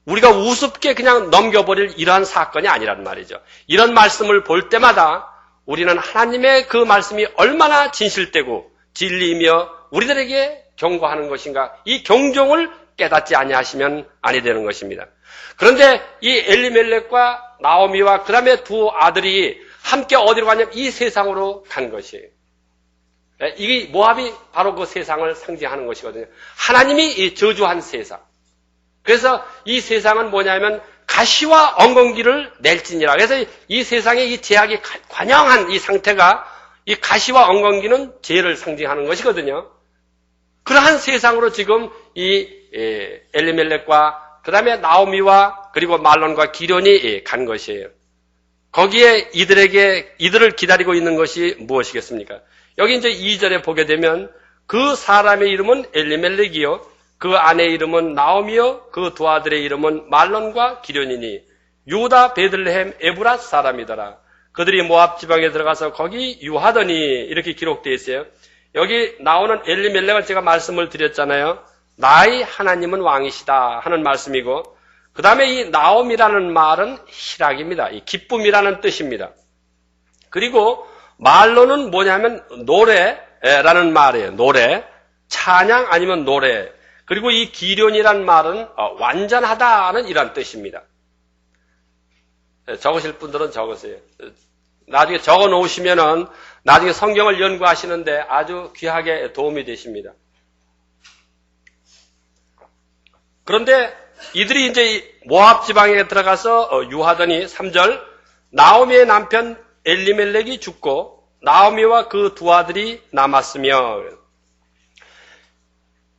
우리가 우습게 그냥 넘겨버릴 이러한 사건이 아니란 말이죠. 이런 말씀을 볼 때마다 우리는 하나님의 그 말씀이 얼마나 진실되고 진리이며 우리들에게 경고하는 것인가, 이 경종을 깨닫지 아니하시면 아니 되는 것입니다. 그런데 이 엘리멜렉과 나오미와 그 다음에 두 아들이 함께 어디로 가냐면 이 세상으로 간 것이에요. 이게 모압이 바로 그 세상을 상징하는 것이거든요. 하나님이 이 저주한 세상. 그래서 이 세상은 뭐냐면 가시와 엉겅퀴를 낼지니라. 그래서 이 세상의 이 제약이 관영한 이 상태가 이 가시와 엉겅퀴는 죄를 상징하는 것이거든요. 그러한 세상으로 지금 이 엘리멜렉과 그 다음에 나오미와 그리고 말론과 기련이 간 것이에요. 거기에 이들을 기다리고 있는 것이 무엇이겠습니까? 여기 이제 2절에 보게 되면 그 사람의 이름은 엘리멜렉이요, 그 아내의 이름은 나오미요, 그 두 아들의 이름은 말론과 기련이니 유다 베들레헴 에브랏 사람이더라. 그들이 모압 지방에 들어가서 거기 유하더니 이렇게 기록되어 있어요. 여기 나오는 엘리멜렉을 제가 말씀을 드렸잖아요. 나의 하나님은 왕이시다 하는 말씀이고, 그 다음에 이 나옴이라는 말은 희락입니다. 이 기쁨이라는 뜻입니다. 그리고 말로는 뭐냐면 노래라는 말이에요. 노래, 찬양 아니면 노래. 그리고 이 기련이라는 말은 완전하다는 이런 뜻입니다. 적으실 분들은 적으세요. 나중에 적어 놓으시면은 나중에 성경을 연구하시는데 아주 귀하게 도움이 되십니다. 그런데 이들이 이제 모압 지방에 들어가서 유하더니 3절 나오미의 남편 엘리멜렉이 죽고 나오미와 그 두 아들이 남았으며,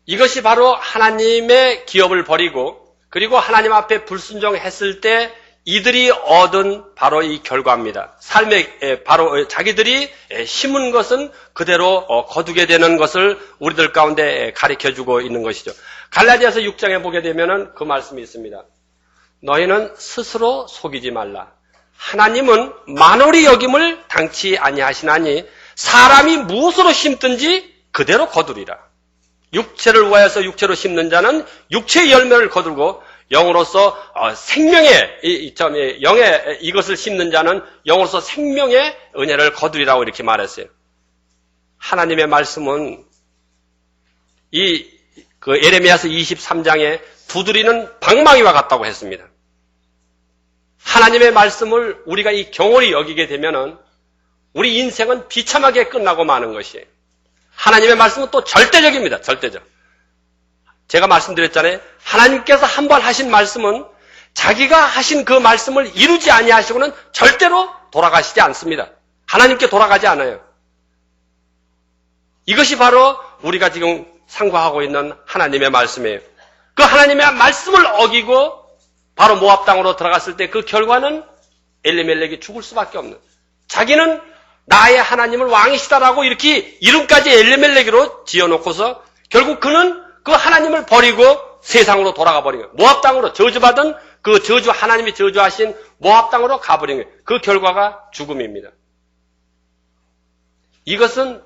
이것이 바로 하나님의 기업을 버리고 그리고 하나님 앞에 불순종했을 때 이들이 얻은 바로 이 결과입니다. 삶의 바로 자기들이 심은 것은 그대로 거두게 되는 것을 우리들 가운데 가르쳐주고 있는 것이죠. 갈라디아서 6장에 보게 되면은 그 말씀이 있습니다. 너희는 스스로 속이지 말라. 하나님은 만홀히 여김을 당치 아니하시나니 사람이 무엇으로 심든지 그대로 거두리라. 육체를 위하여서 육체로 심는 자는 육체의 열매를 거두고 영으로서 생명의 영의 이것을 심는 자는 영으로서 생명의 은혜를 거두리라고 이렇게 말했어요. 하나님의 말씀은 그 예레미야서 23장에 두드리는 방망이와 같다고 했습니다. 하나님의 말씀을 우리가 이 경홀히 여기게 되면은 우리 인생은 비참하게 끝나고 마는 것이에요. 하나님의 말씀은 또 절대적입니다. 절대적. 제가 말씀드렸잖아요. 하나님께서 한 번 하신 말씀은 자기가 하신 그 말씀을 이루지 아니하시고는 절대로 돌아가시지 않습니다. 하나님께 돌아가지 않아요. 이것이 바로 우리가 지금 상고하고 있는 하나님의 말씀이에요. 그 하나님의 말씀을 어기고 바로 모압 땅으로 들어갔을 때 그 결과는 엘리멜렉이 죽을 수밖에 없는. 자기는 나의 하나님을 왕이시다라고 이렇게 이름까지 엘리멜렉으로 지어놓고서 결국 그는 그 하나님을 버리고 세상으로 돌아가 버린 거예요. 모압 땅으로 저주받은 그 하나님이 저주하신 모압 땅으로 가버린 거예요. 그 결과가 죽음입니다. 이것은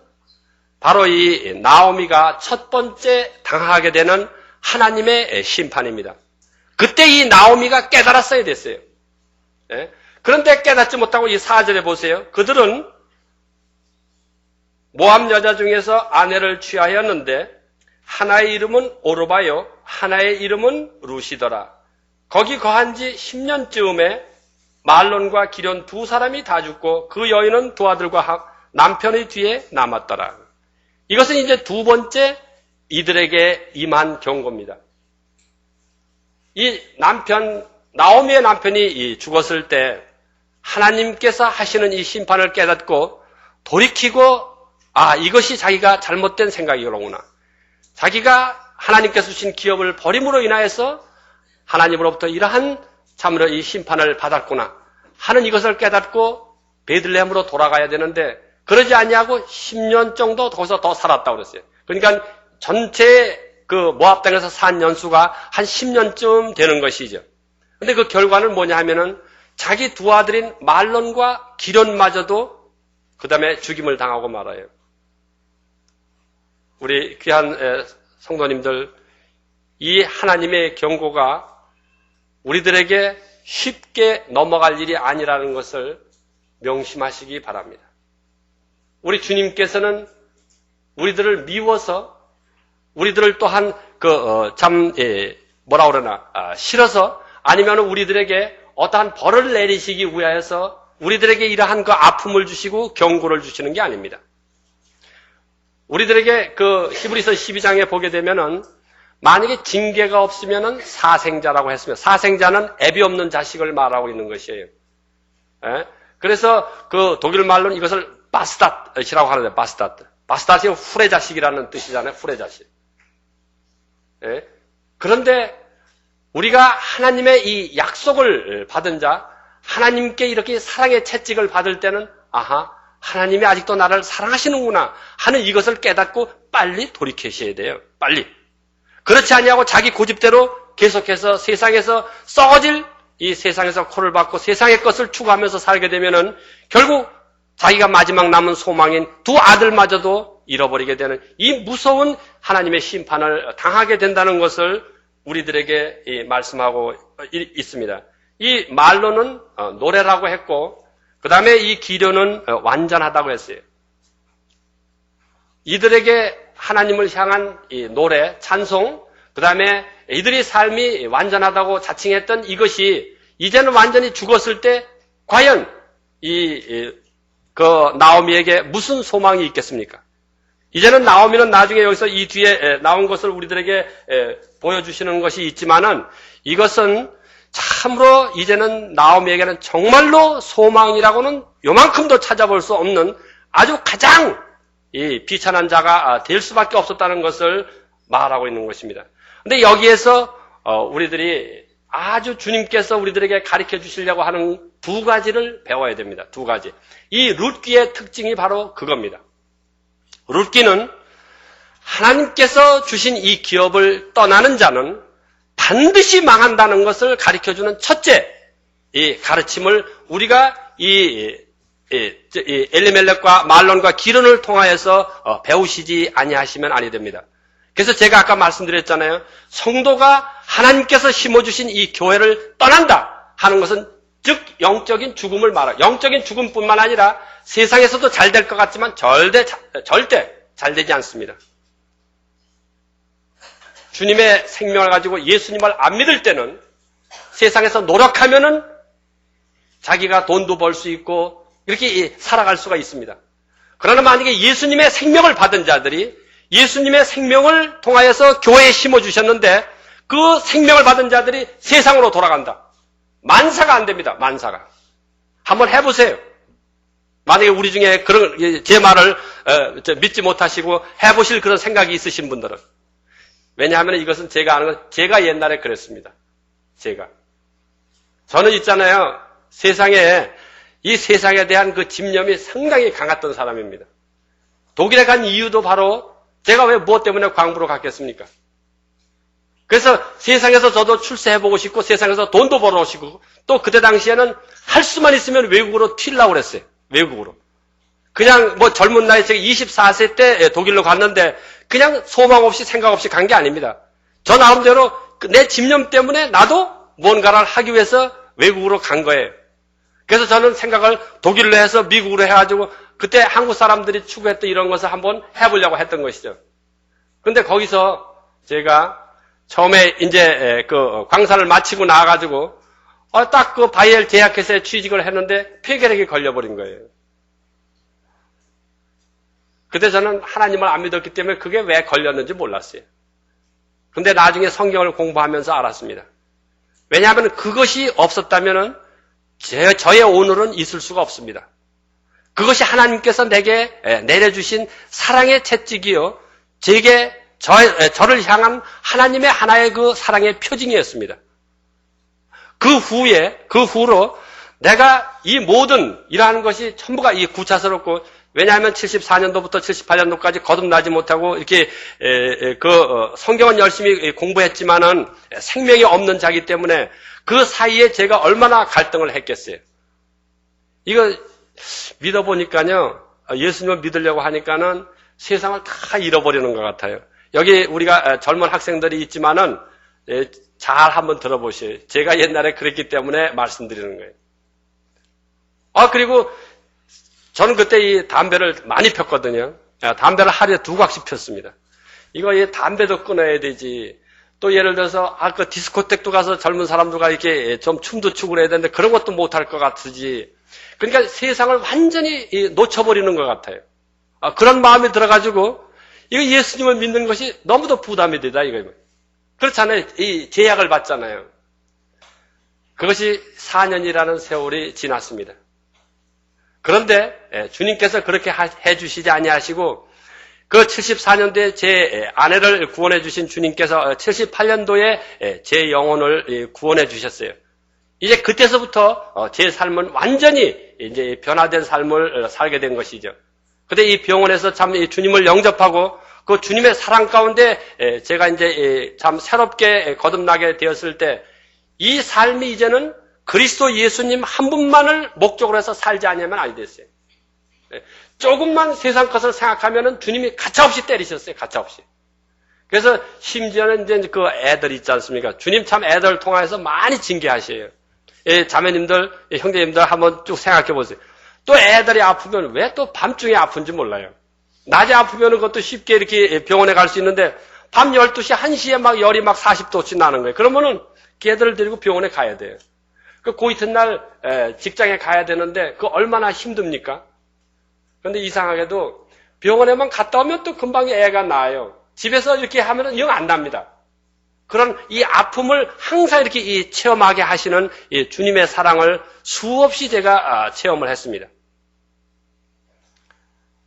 바로 이 나오미가 첫 번째 당하게 되는 하나님의 심판입니다. 그때 이 나오미가 깨달았어야 됐어요. 예? 그런데 깨닫지 못하고 이 4절에 보세요. 그들은 모압 여자 중에서 아내를 취하였는데 하나의 이름은 오르바요 하나의 이름은 루시더라. 거기 거한 지 10년쯤에 말론과 기련 두 사람이 다 죽고 그 여인은 두 아들과 남편의 뒤에 남았더라. 이것은 이제 두 번째 이들에게 임한 경고입니다. 이 나오미의 남편이 죽었을 때 하나님께서 하시는 이 심판을 깨닫고 돌이키고 이것이 자기가 잘못된 생각이로구나. 자기가 하나님께서 주신 기업을 버림으로 인하여서 하나님으로부터 이러한 참으로 이 심판을 받았구나 하는 이것을 깨닫고 베들레헴으로 돌아가야 되는데 그러지 아니하고 10년 정도 거기서 더 살았다고 그랬어요. 그러니까 전체 그 모압 땅에서 산 연수가 한 10년쯤 되는 것이죠. 근데 그 결과는 뭐냐 하면은 자기 두 아들인 말론과 기련마저도 그 다음에 죽임을 당하고 말아요. 우리 귀한 성도님들, 이 하나님의 경고가 우리들에게 쉽게 넘어갈 일이 아니라는 것을 명심하시기 바랍니다. 우리 주님께서는 우리들을 미워서 우리들을 또한 싫어서 아니면 우리들에게 어떠한 벌을 내리시기 위하여서 우리들에게 이러한 그 아픔을 주시고 경고를 주시는 게 아닙니다. 우리들에게 그 히브리서 12장에 보게 되면은 만약에 징계가 없으면은 사생자라고 했으면 사생자는 애비 없는 자식을 말하고 있는 것이에요. 예? 그래서 그 독일 말로는 이것을 바스닷이라고 하는데 바스닷이 후레 자식이라는 뜻이잖아요. 후레 자식. 예? 그런데 우리가 하나님의 이 약속을 받은 자, 하나님께 이렇게 사랑의 채찍을 받을 때는 하나님이 아직도 나를 사랑하시는구나 하는 이것을 깨닫고 빨리 돌이키셔야 돼요. 빨리. 그렇지 아니하고 자기 고집대로 계속해서 세상에서 썩어질 이 세상에서 코를 박고 세상의 것을 추구하면서 살게 되면은 결국 자기가 마지막 남은 소망인 두 아들마저도 잃어버리게 되는 이 무서운 하나님의 심판을 당하게 된다는 것을 우리들에게 말씀하고 있습니다. 이 말로는 노래라고 했고 그 다음에 이 기련은 완전하다고 했어요. 이들에게 하나님을 향한 이 노래, 찬송, 그 다음에 이들의 삶이 완전하다고 자칭했던 이것이 이제는 완전히 죽었을 때 과연 그 나오미에게 무슨 소망이 있겠습니까? 이제는 나오미는 나중에 여기서 이 뒤에 나온 것을 우리들에게 보여주시는 것이 있지만은 이것은 참으로 이제는 나오미에게는 정말로 소망이라고는 요만큼도 찾아볼 수 없는 아주 가장 이 비천한 자가 될 수밖에 없었다는 것을 말하고 있는 것입니다. 근데 여기에서 우리들이 아주 주님께서 우리들에게 가르쳐 주시려고 하는 두 가지를 배워야 됩니다. 두 가지. 이 룻기의 특징이 바로 그겁니다. 룻기는 하나님께서 주신 이 기업을 떠나는 자는 반드시 망한다는 것을 가르쳐주는 첫째 이 가르침을 우리가 이 엘리멜렉과 말론과 기론을 통하여서 배우시지 아니하시면 아니 됩니다. 그래서 제가 아까 말씀드렸잖아요. 성도가 하나님께서 심어주신 이 교회를 떠난다 하는 것은 즉 영적인 죽음을 말하고 영적인 죽음뿐만 아니라 세상에서도 잘 될 것 같지만 절대 잘 되지 않습니다. 주님의 생명을 가지고 예수님을 안 믿을 때는 세상에서 노력하면은 자기가 돈도 벌 수 있고 이렇게 살아갈 수가 있습니다. 그러나 만약에 예수님의 생명을 받은 자들이 예수님의 생명을 통하여서 교회에 심어주셨는데 그 생명을 받은 자들이 세상으로 돌아간다. 만사가 안 됩니다. 만사가. 한번 해보세요. 만약에 우리 중에 그런 제 말을 믿지 못하시고 해보실 그런 생각이 있으신 분들은 왜냐하면 이것은 제가 아는 건 제가 옛날에 그랬습니다. 저는 있잖아요. 이 세상에 대한 그 집념이 상당히 강했던 사람입니다. 독일에 간 이유도 바로 제가 왜 무엇 때문에 광부로 갔겠습니까? 그래서 세상에서 저도 출세해보고 싶고 세상에서 돈도 벌어오고 싶고 또 그때 당시에는 할 수만 있으면 외국으로 튀려고 그랬어요. 외국으로. 그냥 뭐 젊은 나이 제가 24세 때 독일로 갔는데 그냥 소망 없이 생각 없이 간 게 아닙니다. 저 나름대로 내 집념 때문에 나도 뭔가를 하기 위해서 외국으로 간 거예요. 그래서 저는 생각을 독일로 해서 미국으로 해가지고 그때 한국 사람들이 추구했던 이런 것을 한번 해보려고 했던 것이죠. 근데 거기서 제가 처음에 이제 그 광산을 마치고 나와가지고 딱 그 바이엘 제약회사에 취직을 했는데 폐결핵이 걸려버린 거예요. 그때 저는 하나님을 안 믿었기 때문에 그게 왜 걸렸는지 몰랐어요. 근데 나중에 성경을 공부하면서 알았습니다. 왜냐하면 그것이 없었다면은 저의 오늘은 있을 수가 없습니다. 그것이 하나님께서 내게 내려주신 사랑의 채찍이요. 저를 향한 하나님의 하나의 그 사랑의 표징이었습니다. 그 후로 내가 이 모든 일하는 것이 전부가 이 구차스럽고 왜냐하면 74년도부터 78년도까지 거듭나지 못하고 이렇게 성경은 열심히 공부했지만은 생명이 없는 자기 때문에 그 사이에 제가 얼마나 갈등을 했겠어요. 이거 믿어보니까요. 예수님을 믿으려고 하니까는 세상을 다 잃어버리는 것 같아요. 여기 우리가 젊은 학생들이 있지만은 잘 한번 들어보세요. 제가 옛날에 그랬기 때문에 말씀드리는 거예요. 그리고 저는 그때 이 담배를 많이 폈거든요. 담배를 하루에 2각씩 폈습니다. 이거 담배도 끊어야 되지. 또 예를 들어서 그 디스코텍도 가서 젊은 사람들과 이렇게 좀 춤도 추고 그래야 되는데 그런 것도 못할 것 같으지. 그러니까 세상을 완전히 놓쳐버리는 것 같아요. 그런 마음이 들어가지고 이거 예수님을 믿는 것이 너무도 부담이 되다 이거. 그렇잖아요. 이 제약을 받잖아요. 그것이 4년이라는 세월이 지났습니다. 그런데 주님께서 그렇게 해주시지 아니하시고 그 74년도에 제 아내를 구원해 주신 주님께서 78년도에 제 영혼을 구원해 주셨어요. 이제 그때서부터 제 삶은 완전히 이제 변화된 삶을 살게 된 것이죠. 근데 이 병원에서 참 주님을 영접하고 그 주님의 사랑 가운데 제가 이제 참 새롭게 거듭나게 되었을 때 이 삶이 이제는 그리스도 예수님 한 분만을 목적으로 해서 살지 않으면 아니 됐어요. 조금만 세상 것을 생각하면은 주님이 가차없이 때리셨어요. 가차없이. 그래서 심지어는 이제 그 애들 있지 않습니까? 주님 참 애들을 통해서 많이 징계하셔요. 자매님들, 형제님들 한번 쭉 생각해 보세요. 또 애들이 아프면 왜 또 밤중에 아픈지 몰라요. 낮에 아프면 그것도 쉽게 이렇게 병원에 갈 수 있는데 밤 12시, 1시에 막 열이 막 40도씩 나는 거예요. 그러면은 걔들을 데리고 병원에 가야 돼요. 그 이튿날 직장에 가야 되는데 그 얼마나 힘듭니까? 그런데 이상하게도 병원에만 갔다 오면 또 금방 애가 나아요. 집에서 이렇게 하면은 영 안 납니다. 그런 이 아픔을 항상 이렇게 체험하게 하시는 이 주님의 사랑을 수없이 제가 체험을 했습니다.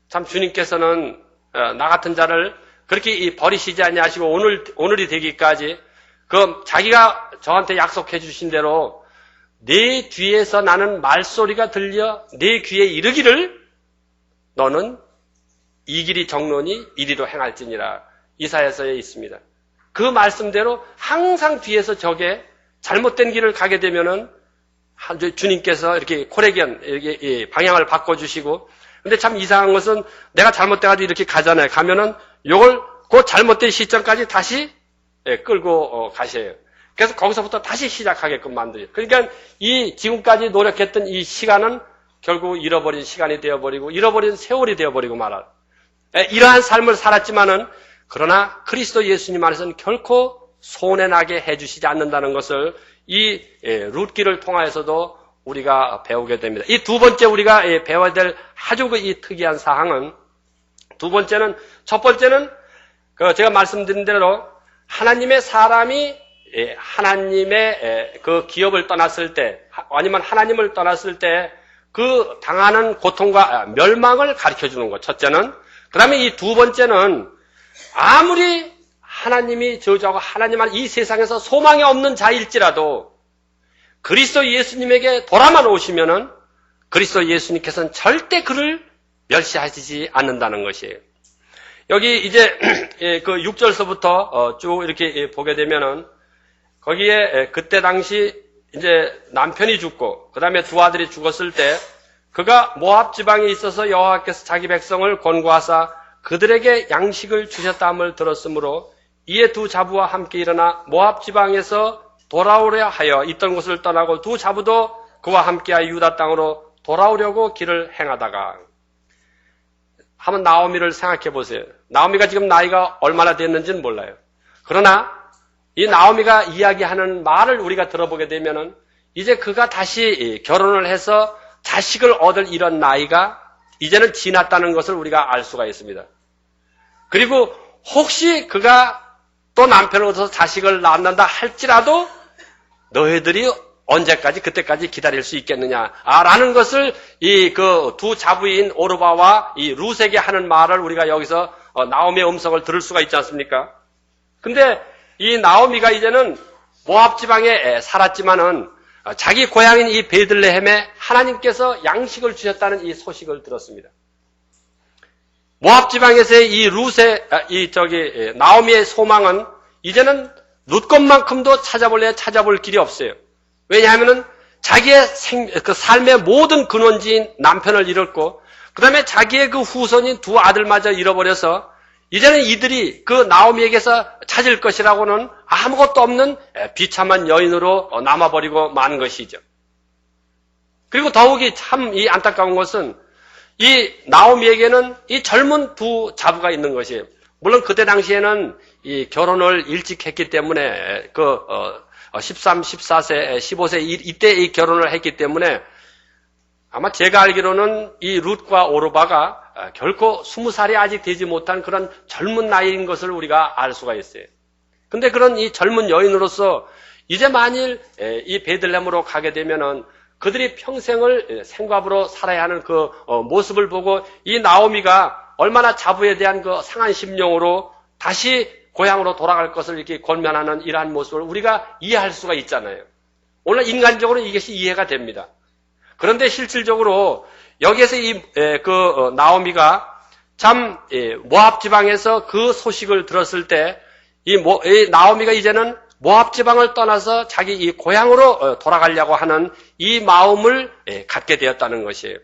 참 주님께서는 나 같은 자를 그렇게 버리시지 아니하시고 오늘이 되기까지 자기가 저한테 약속해 주신 대로 내 뒤에서 나는 말소리가 들려 내 귀에 이르기를 너는 이 길이 정론이 이리로 행할지니라. 이사야서에 있습니다. 그 말씀대로 항상 뒤에서 저게 잘못된 길을 가게 되면은 주님께서 이렇게 코레견 이렇게 방향을 바꿔주시고, 근데 참 이상한 것은 내가 잘못돼가지고 이렇게 가잖아요. 가면은 요걸 그 잘못된 시점까지 다시 끌고 가셔요. 그래서 거기서부터 다시 시작하게끔 만들어요. 그러니까 이 지금까지 노력했던 이 시간은 결국 잃어버린 시간이 되어버리고 잃어버린 세월이 되어버리고 말아요. 이러한 삶을 살았지만은 그러나 그리스도 예수님 안에서는 결코 손해나게 해주시지 않는다는 것을 이 룻기를 통하여서도 우리가 배우게 됩니다. 이 두 번째 우리가 배워야 될 아주 이 특이한 사항은, 두 번째는, 첫 번째는 제가 말씀드린 대로 하나님의 사람이 하나님의 그 기업을 떠났을 때, 아니면 하나님을 떠났을 때 그 당하는 고통과 멸망을 가르쳐 주는 것, 첫째는. 그 다음에 이 두 번째는 아무리 하나님이 저주하고 하나님 안 이 세상에서 소망이 없는 자일지라도 그리스도 예수님에게 돌아만 오시면은 그리스도 예수님께서는 절대 그를 멸시하시지 않는다는 것이에요. 여기 이제 그 6절서부터 쭉 이렇게 보게 되면은 거기에 그때 당시 이제 남편이 죽고 그 다음에 두 아들이 죽었을 때 그가 모압 지방에 있어서 여호와께서 자기 백성을 권고하사 그들에게 양식을 주셨다함을 들었으므로 이에 두 자부와 함께 일어나 모압 지방에서 돌아오려 하여 있던 곳을 떠나고 두 자부도 그와 함께하여 유다 땅으로 돌아오려고 길을 행하다가, 한번 나오미를 생각해 보세요. 나오미가 지금 나이가 얼마나 됐는지는 몰라요. 그러나 이 나오미가 이야기하는 말을 우리가 들어보게 되면은 이제 그가 다시 결혼을 해서 자식을 얻을 이런 나이가 이제는 지났다는 것을 우리가 알 수가 있습니다. 그리고 혹시 그가 또 남편을 얻어서 자식을 낳는다 할지라도 너희들이 언제까지 그때까지 기다릴 수 있겠느냐라는 것을 이 그 두 자부인 오르바와 이 룻에게 하는 말을 우리가 여기서 나오미의 음성을 들을 수가 있지 않습니까? 근데 이 나오미가 이제는 모압 지방에 살았지만은 자기 고향인 이 베들레헴에 하나님께서 양식을 주셨다는 이 소식을 들었습니다. 모압 지방에서의 이 룻의 나오미의 소망은 이제는 룻 것만큼도 찾아볼 길이 없어요. 왜냐하면은 자기의 그 삶의 모든 근원지인 남편을 잃었고, 그 다음에 자기의 그 후손인 두 아들마저 잃어버려서 이제는 이들이 그 나오미에게서 찾을 것이라고는 아무것도 없는 비참한 여인으로 남아버리고 만 것이죠. 그리고 더욱이 참 이 안타까운 것은 이 나오미에게는 이 젊은 두 자부가 있는 것이에요. 물론 그때 당시에는 이 결혼을 일찍 했기 때문에 13, 14세, 15세 이때 이 결혼을 했기 때문에 아마 제가 알기로는 이 룻과 오르바가 결코 20살이 아직 되지 못한 그런 젊은 나이인 것을 우리가 알 수가 있어요. 근데 그런 이 젊은 여인으로서 이제 만일 이 베들레헴으로 가게 되면은 그들이 평생을 생갑으로 살아야 하는 그 모습을 보고 이 나오미가 얼마나 자부에 대한 그 상한 심령으로 다시 고향으로 돌아갈 것을 이렇게 권면하는 이러한 모습을 우리가 이해할 수가 있잖아요. 오늘 인간적으로 이것이 이해가 됩니다. 그런데 실질적으로 여기에서 나오미가 참 모압 지방에서 그 소식을 들었을 때 이 나오미가 이제는 모압 지방을 떠나서 자기 이 고향으로 돌아가려고 하는 이 마음을 갖게 되었다는 것이에요.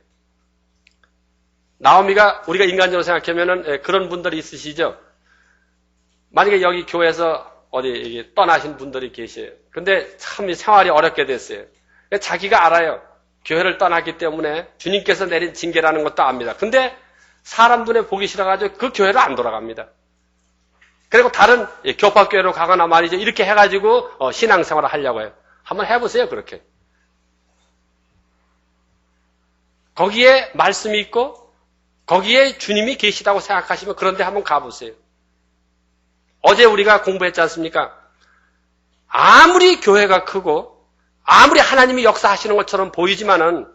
나오미가 우리가 인간적으로 생각하면은 그런 분들이 있으시죠. 만약에 여기 교회에서 어디 떠나신 분들이 계세요. 근데 참 생활이 어렵게 됐어요. 자기가 알아요. 교회를 떠났기 때문에 주님께서 내린 징계라는 것도 압니다. 근데 사람 눈에 보기 싫어가지고 그 교회로 안 돌아갑니다. 그리고 다른 교파교회로 가거나 말이죠. 이렇게 해가지고 신앙생활을 하려고 해요. 한번 해보세요. 그렇게. 거기에 말씀이 있고 거기에 주님이 계시다고 생각하시면 그런데 한번 가보세요. 어제 우리가 공부했지 않습니까? 아무리 교회가 크고 아무리 하나님이 역사하시는 것처럼 보이지만은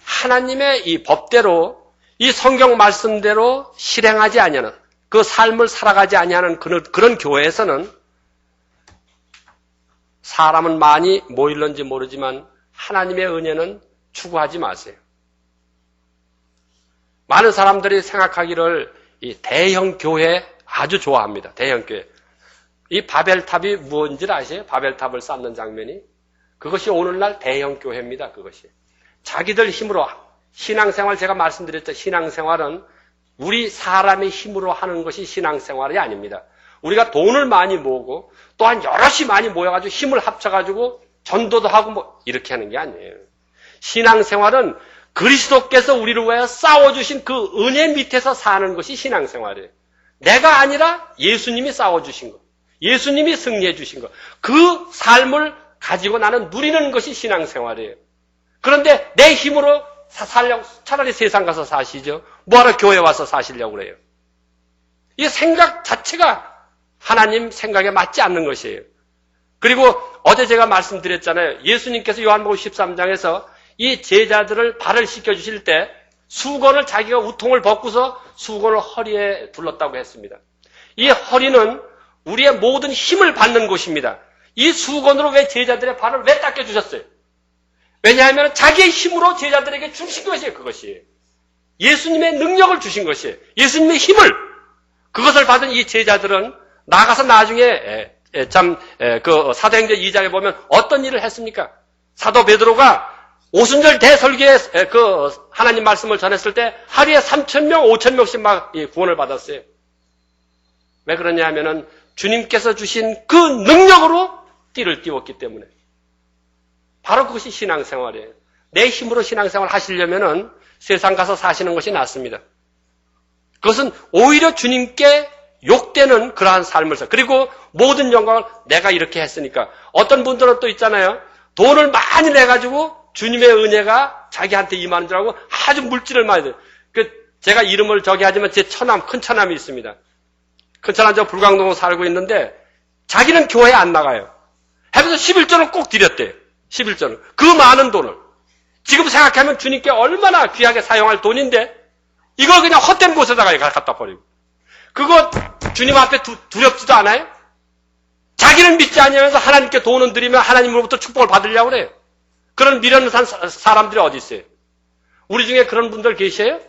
하나님의 이 법대로 이 성경 말씀대로 실행하지 아니하는 그 삶을 살아가지 아니하는 그런 교회에서는 사람은 많이 모일런지 모르지만 하나님의 은혜는 추구하지 마세요. 많은 사람들이 생각하기를 이 대형 교회 아주 좋아합니다. 대형 교회. 이 바벨탑이 무엇인지 아세요? 바벨탑을 쌓는 장면이. 그것이 오늘날 대형 교회입니다. 그것이. 자기들 힘으로 신앙생활 제가 말씀드렸죠. 신앙생활은 우리 사람의 힘으로 하는 것이 신앙생활이 아닙니다. 우리가 돈을 많이 모으고 또한 여럿이 많이 모여가지고 힘을 합쳐가지고 전도도 하고 뭐 이렇게 하는 게 아니에요. 신앙생활은 그리스도께서 우리를 위하여 싸워주신 그 은혜 밑에서 사는 것이 신앙생활이에요. 내가 아니라 예수님이 싸워주신 것, 예수님이 승리해 주신 것, 그 삶을 가지고 나는 누리는 것이 신앙생활이에요. 그런데 내 힘으로 살려고 차라리 세상 가서 사시죠. 뭐하러 교회 와서 사시려고 그래요. 이 생각 자체가 하나님 생각에 맞지 않는 것이에요. 그리고 어제 제가 말씀드렸잖아요. 예수님께서 요한복음 13장에서 이 제자들을 발을 씻겨주실 때 수건을 자기가 우통을 벗고서 수건을 허리에 둘렀다고 했습니다. 이 허리는 우리의 모든 힘을 받는 곳입니다. 이 수건으로 왜 제자들의 발을 왜 닦여주셨어요? 왜냐하면 자기의 힘으로 제자들에게 주신 것이에요. 그것이. 예수님의 능력을 주신 것이에요. 예수님의 힘을. 그것을 받은 이 제자들은 나가서 나중에 그 사도행전 2장에 보면 어떤 일을 했습니까? 사도 베드로가 오순절 대설교에 그 하나님 말씀을 전했을 때 하루에 3,000명, 5,000명씩 막 구원을 받았어요. 왜 그러냐 하면은 주님께서 주신 그 능력으로 띠를 띄웠기 때문에. 바로 그것이 신앙생활이에요. 내 힘으로 신앙생활 하시려면은 세상 가서 사시는 것이 낫습니다. 그것은 오히려 주님께 욕되는 그러한 삶을 살. 그리고 모든 영광을 내가 이렇게 했으니까. 어떤 분들은 또 있잖아요. 돈을 많이 내가지고 주님의 은혜가 자기한테 임하는 줄 알고 아주 물질을 많이 돼요. 제가 이름을 저기 하지만 제 처남, 큰 처남이 있습니다. 큰 처남 저 불광동에 살고 있는데 자기는 교회에 안 나가요. 해서 11조를 꼭 드렸대요. 11조를. 그 많은 돈을. 지금 생각하면 주님께 얼마나 귀하게 사용할 돈인데 이걸 그냥 헛된 곳에다가 갖다 버리고. 그거 주님 앞에 두렵지도 않아요? 자기는 믿지 않으면서 하나님께 돈을 드리면 하나님으로부터 축복을 받으려고 그래요. 그런 미련한 사람들이 어디 있어요? 우리 중에 그런 분들 계세요?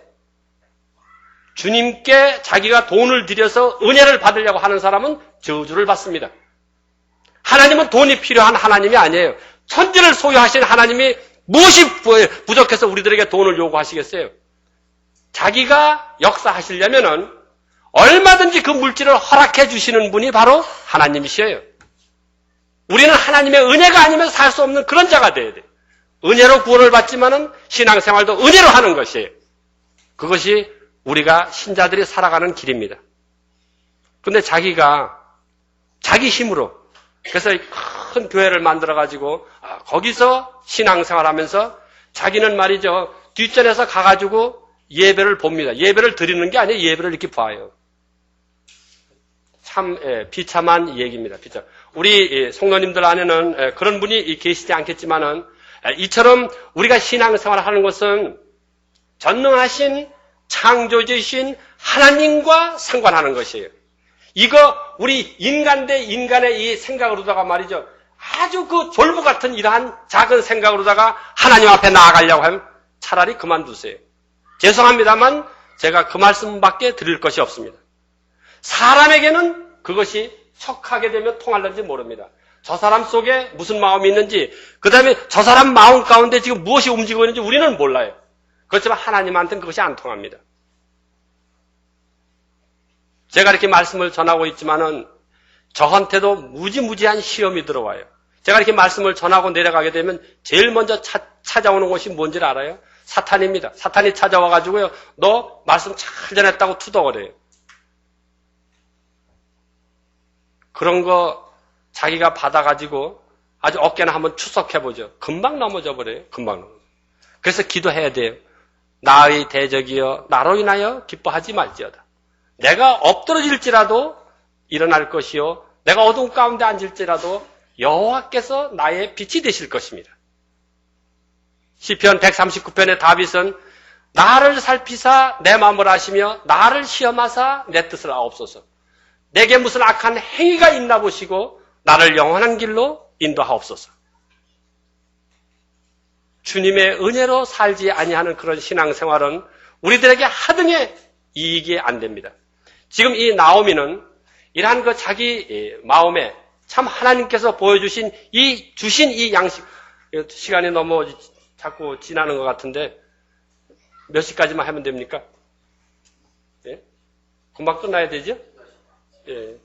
주님께 자기가 돈을 들여서 은혜를 받으려고 하는 사람은 저주를 받습니다. 하나님은 돈이 필요한 하나님이 아니에요. 천지를 소유하신 하나님이 무엇이 부족해서 우리들에게 돈을 요구하시겠어요? 자기가 역사하시려면은 얼마든지 그 물질을 허락해 주시는 분이 바로 하나님이시에요. 우리는 하나님의 은혜가 아니면 살 수 없는 그런 자가 돼야 돼요. 은혜로 구원을 받지만은 신앙생활도 은혜로 하는 것이에요. 그것이 우리가 신자들이 살아가는 길입니다. 근데 자기가 자기 힘으로 그래서 큰 교회를 만들어가지고 거기서 신앙생활하면서 자기는 말이죠. 뒷전에서 가가지고 예배를 봅니다. 예배를 드리는 게 아니에요. 예배를 이렇게 봐요. 참 비참한 얘기입니다. 비참. 우리 성도님들 안에는 그런 분이 계시지 않겠지만은 이처럼 우리가 신앙생활을 하는 것은 전능하신 창조주신 하나님과 상관하는 것이에요. 이거 우리 인간 대 인간의 이 생각으로다가 말이죠. 아주 그 졸부 같은 이러한 작은 생각으로다가 하나님 앞에 나아가려고 하면 차라리 그만두세요. 죄송합니다만 제가 그 말씀밖에 드릴 것이 없습니다. 사람에게는 그것이 척하게 되면 통할는지 모릅니다. 저 사람 속에 무슨 마음이 있는지, 그 다음에 저 사람 마음 가운데 지금 무엇이 움직이고 있는지 우리는 몰라요. 그렇지만 하나님한테는 그것이 안 통합니다. 제가 이렇게 말씀을 전하고 있지만은 저한테도 무지무지한 시험이 들어와요. 제가 이렇게 말씀을 전하고 내려가게 되면 제일 먼저 찾아오는 것이 뭔지를 알아요? 사탄입니다. 사탄이 찾아와가지고요. 너 말씀 잘 전했다고 투덜거려요. 그런 거 자기가 받아가지고 아주 어깨나 한번 추석해보죠. 금방 넘어져 버려요. 금방 넘어져. 그래서 기도해야 돼요. 나의 대적이여 나로 인하여 기뻐하지 말지어다. 내가 엎드러질지라도 일어날 것이요. 내가 어두운 가운데 앉을지라도 여호와께서 나의 빛이 되실 것입니다. 시편 139편의 다윗은 나를 살피사 내 마음을 아시며 나를 시험하사 내 뜻을 아옵소서. 내게 무슨 악한 행위가 있나 보시고 나를 영원한 길로 인도하옵소서. 주님의 은혜로 살지 아니하는 그런 신앙생활은 우리들에게 하등의 이익이 안 됩니다. 지금 이 나오미는 이러한 그 자기 마음에 참 하나님께서 보여주신 주신 이 양식, 시간이 너무 자꾸 지나는 것 같은데 몇 시까지만 하면 됩니까? 예? 금방 끝나야 되죠? 예.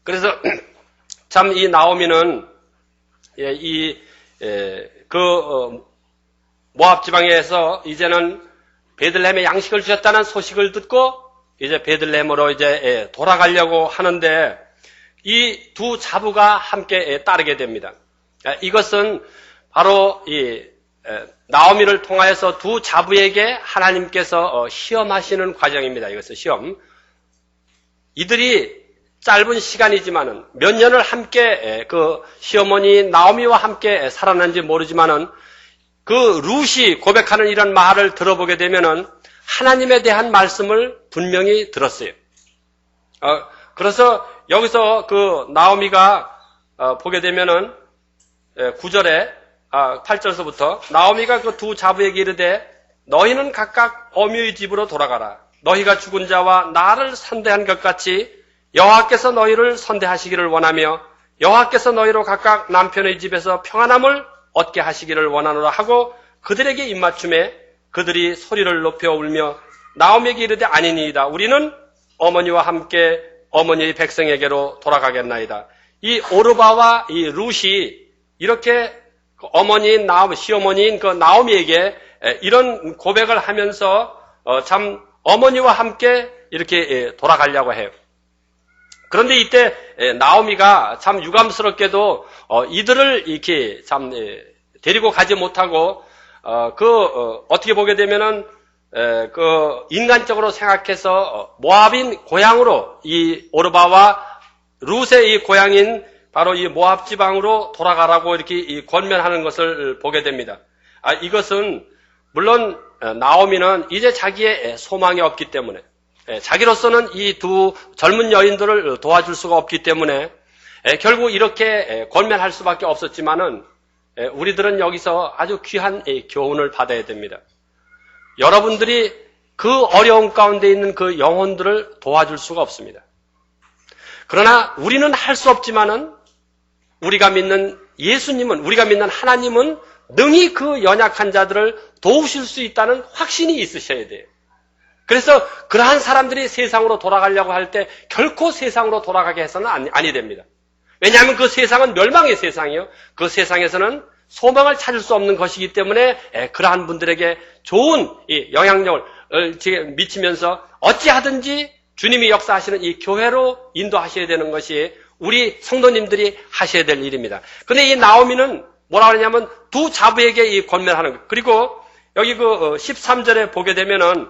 그래서 참 이 나오미는 모압 지방에서 이제는 베들레헴에 양식을 주셨다는 소식을 듣고 이제 베들레헴으로 이제 돌아가려고 하는데 이 두 자부가 함께 따르게 됩니다. 이것은 바로 이 나오미를 통하여서 두 자부에게 하나님께서 시험하시는 과정입니다. 이것은 시험. 이들이 짧은 시간이지만은 몇 년을 함께 그 시어머니 나오미와 함께 살았는지 모르지만은 그 룻이 고백하는 이런 말을 들어보게 되면은 하나님에 대한 말씀을 분명히 들었어요. 그래서 여기서 그 나오미가 보게 되면은 9절에 8절서부터 나오미가 그 두 자부에게 이르되 너희는 각각 어미의 집으로 돌아가라. 너희가 죽은 자와 나를 선대한 것 같이 여호와께서 너희를 선대하시기를 원하며 여호와께서 너희로 각각 남편의 집에서 평안함을 얻게 하시기를 원하노라 하고 그들에게 입맞춤에 그들이 소리를 높여 울며 나오미에게 이르되 아니니이다. 우리는 어머니와 함께 어머니의 백성에게로 돌아가겠나이다. 이 오르바와 이 룻이 이렇게 어머니인 시어머니인 그 나오미에게 이런 고백을 하면서 참 어머니와 함께 이렇게 돌아가려고 해요. 그런데 이때 나오미가 참 유감스럽게도 이들을 이렇게 참 데리고 가지 못하고 어떻게 보게 되면은 그 인간적으로 생각해서 모압인 고향으로 이 오르바와 룻의 이 고향인 바로 이 모압 지방으로 돌아가라고 이렇게 권면하는 것을 보게 됩니다. 이것은 물론 나오미는 이제 자기의 소망이 없기 때문에 자기로서는 이 두 젊은 여인들을 도와줄 수가 없기 때문에 결국 이렇게 권면할 수밖에 없었지만은 우리들은 여기서 아주 귀한 교훈을 받아야 됩니다. 여러분들이 그 어려움 가운데 있는 그 영혼들을 도와줄 수가 없습니다. 그러나 우리는 할 수 없지만은 우리가 믿는 예수님은, 우리가 믿는 하나님은 능히 그 연약한 자들을 도우실 수 있다는 확신이 있으셔야 돼요. 그래서 그러한 사람들이 세상으로 돌아가려고 할 때 결코 세상으로 돌아가게 해서는 아니 됩니다. 왜냐하면 그 세상은 멸망의 세상이에요. 그 세상에서는 소망을 찾을 수 없는 것이기 때문에 그러한 분들에게 좋은 이 영향력을 미치면서 어찌하든지 주님이 역사하시는 이 교회로 인도하셔야 되는 것이 우리 성도님들이 하셔야 될 일입니다. 근데 이 나오미는 뭐라 그러냐면 두 자부에게 이 권면하는 것. 그리고 여기 그 13절에 보게 되면은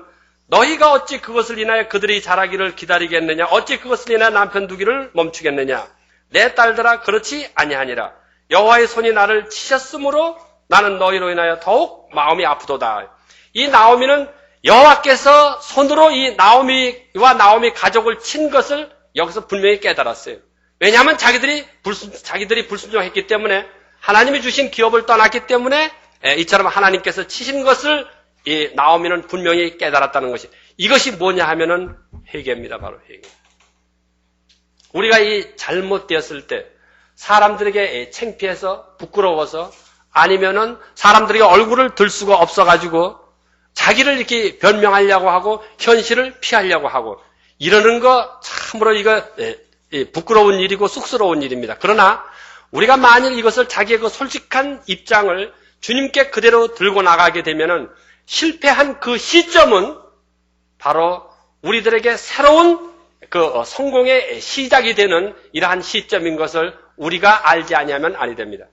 너희가 어찌 그것을 인하여 그들이 자라기를 기다리겠느냐? 어찌 그것을 인하여 남편 두기를 멈추겠느냐? 내 딸들아 그렇지 아니하니라. 여호와의 손이 나를 치셨으므로 나는 너희로 인하여 더욱 마음이 아프도다. 이 나오미는 여호와께서 손으로 이 나오미와 나오미 가족을 친 것을 여기서 분명히 깨달았어요. 왜냐하면 자기들이 불순종했기 때문에 하나님이 주신 기업을 떠났기 때문에 이처럼 하나님께서 치신 것을 이 나오미는 분명히 깨달았다는 것이, 이것이 뭐냐 하면은 회개입니다. 바로 회개. 우리가 이 잘못되었을 때 사람들에게 창피해서 부끄러워서 아니면은 사람들에게 얼굴을 들 수가 없어가지고 자기를 이렇게 변명하려고 하고 현실을 피하려고 하고 이러는 거 참으로 이거 부끄러운 일이고 쑥스러운 일입니다. 그러나 우리가 만일 이것을 자기의 그 솔직한 입장을 주님께 그대로 들고 나가게 되면은 실패한 그 시점은 바로 우리들에게 새로운 그 성공의 시작이 되는 이러한 시점인 것을 우리가 알지 아니하면 아니 됩니다.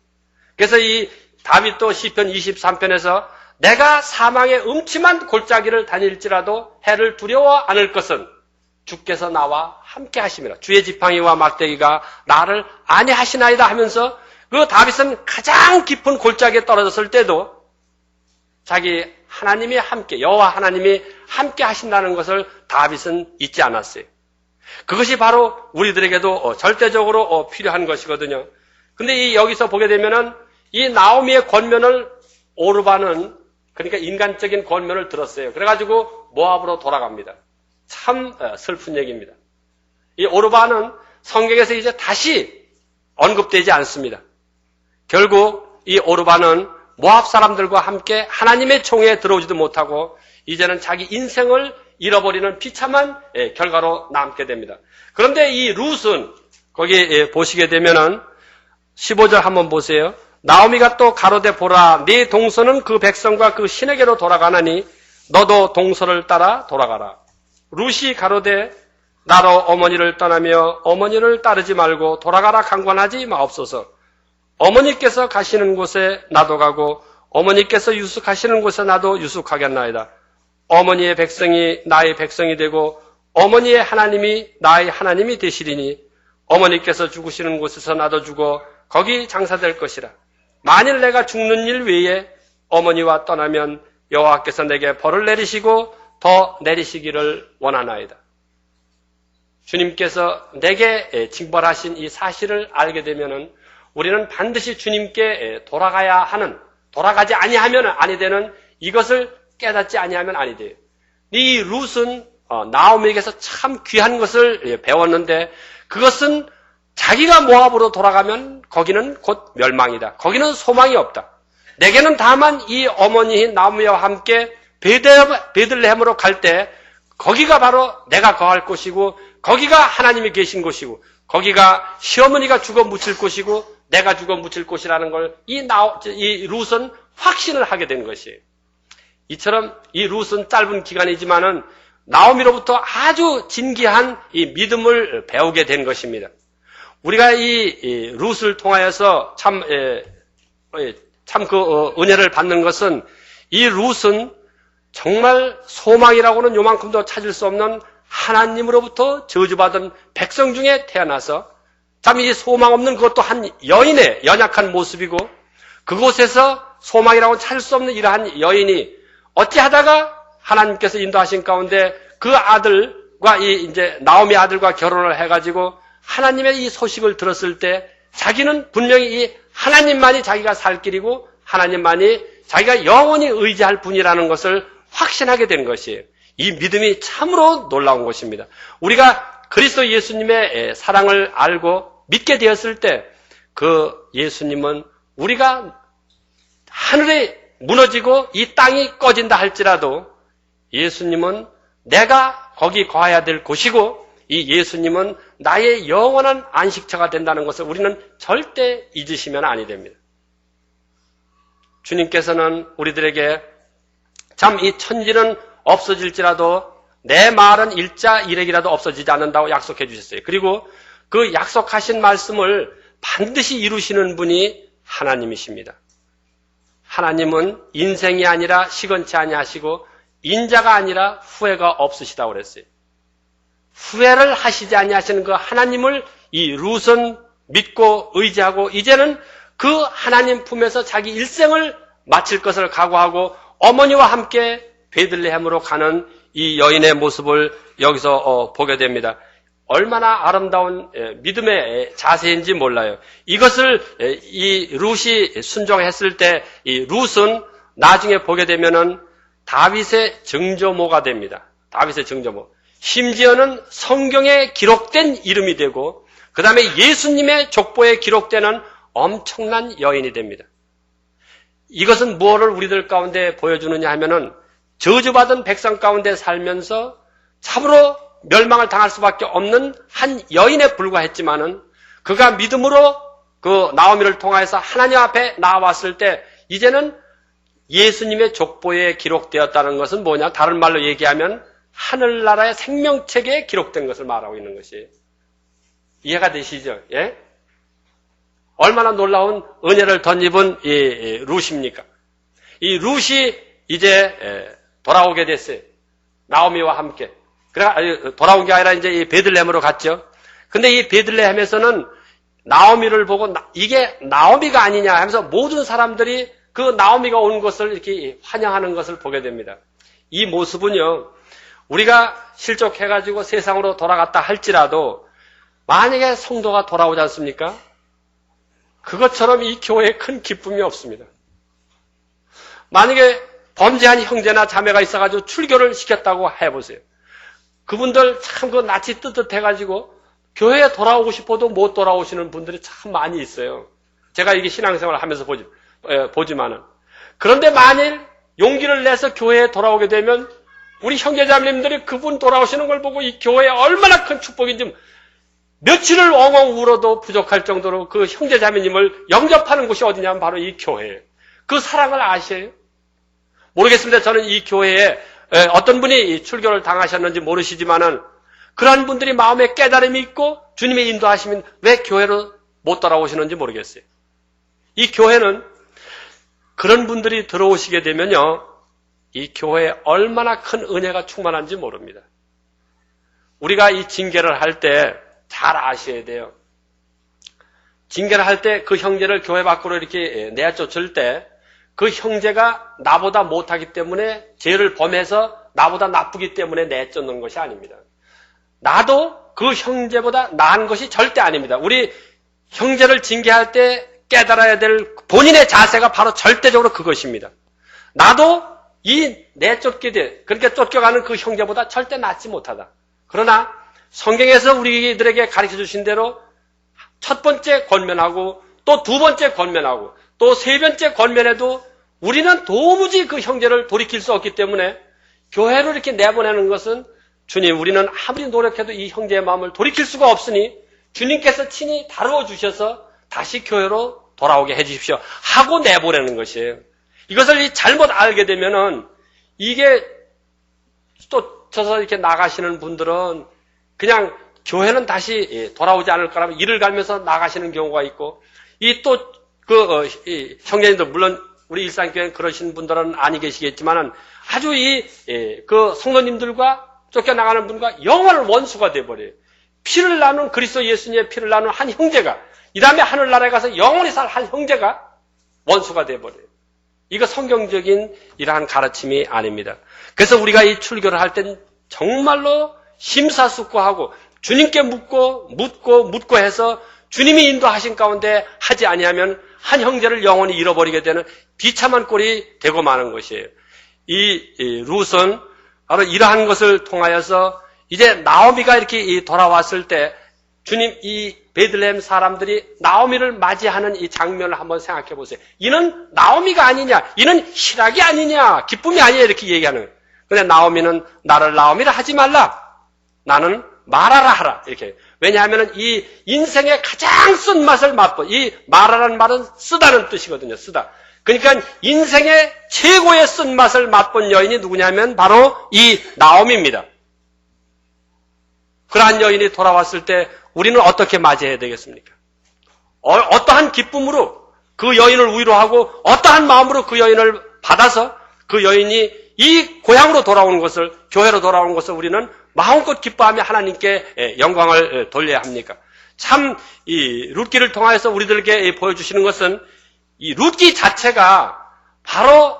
그래서 이 다윗도 시편 23편에서 내가 사망의 음침한 골짜기를 다닐지라도 해를 두려워 않을 것은 주께서 나와 함께 하심이라. 주의 지팡이와 막대기가 나를 안위하시나이다 하면서 그 다윗은 가장 깊은 골짜기에 떨어졌을 때도 자기 하나님이 함께, 여호와 하나님이 함께 하신다는 것을 다윗은 잊지 않았어요. 그것이 바로 우리들에게도 절대적으로 필요한 것이거든요. 근데 여기서 보게 되면은 이 나오미의 권면을 오르바는, 그러니까 인간적인 권면을 들었어요. 그래가지고 모압으로 돌아갑니다. 참 슬픈 얘기입니다. 이 오르바는 성경에서 이제 다시 언급되지 않습니다. 결국 이 오르바는 모압 사람들과 함께 하나님의 총회에 들어오지도 못하고 이제는 자기 인생을 잃어버리는 비참한 결과로 남게 됩니다. 그런데 이 룻은 거기 보시게 되면은 15절 한번 보세요. 나오미가 또 가로되 보라, 네 동서는 그 백성과 그 신에게로 돌아가나니 너도 동서를 따라 돌아가라. 룻이 가로되 나로 어머니를 떠나며 어머니를 따르지 말고 돌아가라 강권하지 마옵소서. 어머니께서 가시는 곳에 나도 가고 어머니께서 유숙하시는 곳에 나도 유숙하겠나이다. 어머니의 백성이 나의 백성이 되고 어머니의 하나님이 나의 하나님이 되시리니 어머니께서 죽으시는 곳에서 나도 죽어 거기 장사될 것이라. 만일 내가 죽는 일 외에 어머니와 떠나면 여호와께서 내게 벌을 내리시고 더 내리시기를 원하나이다. 주님께서 내게 징벌하신 이 사실을 알게 되면은 우리는 반드시 주님께 돌아가야 하는, 돌아가지 아니하면 아니 되는 이것을 깨닫지 아니하면 아니 돼요. 이 룻은 나오미에게서 참 귀한 것을 배웠는데 그것은 자기가 모압으로 돌아가면 거기는 곧 멸망이다. 거기는 소망이 없다. 내게는 다만 이 어머니인 나오미와 함께 베들레헴으로 갈 때 거기가 바로 내가 거할 곳이고 거기가 하나님이 계신 곳이고 거기가 시어머니가 죽어 묻힐 곳이고 내가 죽어 묻힐 곳이라는 걸 이 룻은 확신을 하게 된 것이에요. 이처럼 이 룻은 짧은 기간이지만은 나오미로부터 아주 진귀한 이 믿음을 배우게 된 것입니다. 우리가 이 룻을 통하여서 참 그 은혜를 받는 것은 이 룻은 정말 소망이라고는 요만큼도 찾을 수 없는 하나님으로부터 저주받은 백성 중에 태어나서 참 이 소망 없는 그것도 한 여인의 연약한 모습이고 그곳에서 소망이라고 찾을 수 없는 이러한 여인이 어찌하다가 하나님께서 인도하신 가운데 그 아들과 이제 나오미 아들과 결혼을 해가지고 하나님의 이 소식을 들었을 때 자기는 분명히 이 하나님만이 자기가 살 길이고 하나님만이 자기가 영원히 의지할 분이라는 것을 확신하게 된 것이에요. 이 믿음이 참으로 놀라운 것입니다. 우리가 그리스도 예수님의 사랑을 알고 믿게 되었을 때 그 예수님은 우리가 하늘이 무너지고 이 땅이 꺼진다 할지라도 예수님은 내가 거기 거해야 될 곳이고 이 예수님은 나의 영원한 안식처가 된다는 것을 우리는 절대 잊으시면 아니 됩니다. 주님께서는 우리들에게 참 이 천지는 없어질지라도 내 말은 일자 일액이라도 없어지지 않는다고 약속해 주셨어요. 그리고 그 약속하신 말씀을 반드시 이루시는 분이 하나님이십니다. 하나님은 인생이 아니라 시건치 아니하시고 인자가 아니라 후회가 없으시다고 그랬어요. 후회를 하시지 아니하시는 그 하나님을 이 룻은 믿고 의지하고 이제는 그 하나님 품에서 자기 일생을 마칠 것을 각오하고 어머니와 함께 베들레헴으로 가는 이 여인의 모습을 여기서 보게 됩니다. 얼마나 아름다운 믿음의 자세인지 몰라요. 이것을 이 룻이 순종했을 때 이 룻은 나중에 보게 되면은 다윗의 증조모가 됩니다. 다윗의 증조모. 심지어는 성경에 기록된 이름이 되고 그 다음에 예수님의 족보에 기록되는 엄청난 여인이 됩니다. 이것은 무엇을 우리들 가운데 보여주느냐 하면은 저주받은 백성 가운데 살면서 참으로 멸망을 당할 수밖에 없는 한 여인에 불과했지만은 그가 믿음으로 그 나오미를 통하여서 하나님 앞에 나왔을 때 이제는 예수님의 족보에 기록되었다는 것은 뭐냐? 다른 말로 얘기하면 하늘나라의 생명책에 기록된 것을 말하고 있는 것이에요. 이해가 되시죠? 예? 얼마나 놀라운 은혜를 덧입은 이 룻입니까? 이 룻이 이제 돌아오게 됐어요. 나오미와 함께. 그래 돌아온 게 아니라 이제 이 베들레헴으로 갔죠. 근데 이 베들레헴에서는 나오미를 보고 이게 나오미가 아니냐 하면서 모든 사람들이 그 나오미가 온 것을 이렇게 환영하는 것을 보게 됩니다. 이 모습은요, 우리가 실족해가지고 세상으로 돌아갔다 할지라도 만약에 성도가 돌아오지 않습니까? 그것처럼 이 교회에 큰 기쁨이 없습니다. 만약에 범죄한 형제나 자매가 있어가지고 출교를 시켰다고 해보세요. 그분들 참 그 낯이 뜨뜻해가지고 교회에 돌아오고 싶어도 못 돌아오시는 분들이 참 많이 있어요. 제가 이게 신앙생활을 하면서 보지만은. 그런데 만일 용기를 내서 교회에 돌아오게 되면 우리 형제자매님들이 그분 돌아오시는 걸 보고 이 교회에 얼마나 큰 축복인지 며칠을 엉엉 울어도 부족할 정도로 그 형제자매님을 영접하는 곳이 어디냐면 바로 이 교회예요. 그 사랑을 아셔요? 모르겠습니다. 저는 이 교회에 어떤 분이 출교를 당하셨는지 모르시지만은 그러한 분들이 마음에 깨달음이 있고 주님의 인도하시면 왜 교회로 못 돌아오시는지 모르겠어요. 이 교회는 그런 분들이 들어오시게 되면요, 이 교회에 얼마나 큰 은혜가 충만한지 모릅니다. 우리가 이 징계를 할 때 잘 아셔야 돼요. 징계를 할 때 그 형제를 교회 밖으로 이렇게 내쫓을 때 그 형제가 나보다 못하기 때문에 죄를 범해서 나보다 나쁘기 때문에 내쫓는 것이 아닙니다. 나도 그 형제보다 나은 것이 절대 아닙니다. 우리 형제를 징계할 때 깨달아야 될 본인의 자세가 바로 절대적으로 그것입니다. 나도 이 내쫓게 돼, 그렇게 쫓겨가는 그 형제보다 절대 낫지 못하다. 그러나 성경에서 우리들에게 가르쳐 주신 대로 첫 번째 권면하고 또 두 번째 권면하고 또 세 번째 권면에도 우리는 도무지 그 형제를 돌이킬 수 없기 때문에 교회로 이렇게 내보내는 것은 주님, 우리는 아무리 노력해도 이 형제의 마음을 돌이킬 수가 없으니 주님께서 친히 다루어 주셔서 다시 교회로 돌아오게 해 주십시오 하고 내보내는 것이에요. 이것을 잘못 알게 되면은 이게 또 쳐서 이렇게 나가시는 분들은 그냥 교회는 다시 돌아오지 않을 거라면 이를 갈면서 나가시는 경우가 있고, 이 또 이 형제님들, 물론 우리 일산교회는 그러신 분들은 아니 계시겠지만은 아주 그 성도님들과 쫓겨나가는 분과 영원한 원수가 돼버려요. 피를 나눈 그리스도 예수님의 피를 나눈 한 형제가, 이 다음에 하늘나라에 가서 영원히 살 한 형제가 원수가 돼버려요. 이거 성경적인 이러한 가르침이 아닙니다. 그래서 우리가 이 출교를 할 땐 정말로 심사숙고하고 주님께 묻고 해서 주님이 인도하신 가운데 하지 아니하면 한 형제를 영원히 잃어버리게 되는 비참한 꼴이 되고 마는 것이에요. 이 룻은 바로 이러한 것을 통하여서 이제 나오미가 이렇게 돌아왔을 때 주님, 이 베들레헴 사람들이 나오미를 맞이하는 이 장면을 한번 생각해 보세요. 이는 나오미가 아니냐, 이는 희락이 아니냐, 기쁨이 아니냐, 이렇게 얘기하는 거예요. 근데 나오미는 나를 나오미라 하지 말라, 나는 마라라 하라, 이렇게. 왜냐하면 이 인생의 가장 쓴맛을 맛본, 이 마라라는 말은 쓰다는 뜻이거든요. 쓰다. 그러니까 인생의 최고의 쓴맛을 맛본 여인이 누구냐면 바로 이 나오미입니다. 그러한 여인이 돌아왔을 때 우리는 어떻게 맞이해야 되겠습니까? 어떠한 기쁨으로 그 여인을 위로하고 어떠한 마음으로 그 여인을 받아서 그 여인이 이 고향으로 돌아오는 것을, 교회로 돌아오는 것을 우리는 마음껏 기뻐하며 하나님께 영광을 돌려야 합니까? 참 이 룻기를 통하여서 우리들에게 보여주시는 것은 이 룻기 자체가 바로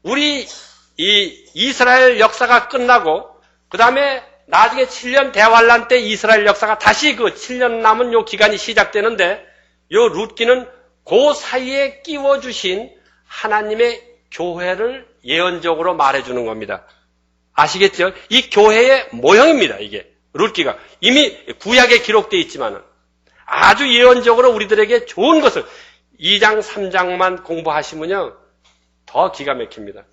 우리 이 이스라엘 역사가 끝나고 그 다음에 나중에 7년 대환란 때 이스라엘 역사가 다시 그 7년 남은 요 기간이 시작되는데, 요 룻기는 그 사이에 끼워주신 하나님의 교회를 예언적으로 말해주는 겁니다. 아시겠죠? 이 교회의 모형입니다. 이게 룻기가 이미 구약에 기록되어 있지만은 아주 예언적으로 우리들에게 좋은 것을 2장 3장만 공부하시면요 더 기가 막힙니다.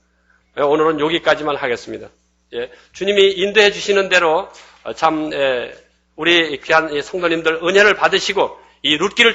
오늘은 여기까지만 하겠습니다. 예, 주님이 인도해 주시는 대로 참 우리 귀한 성도님들 은혜를 받으시고 이 룻기를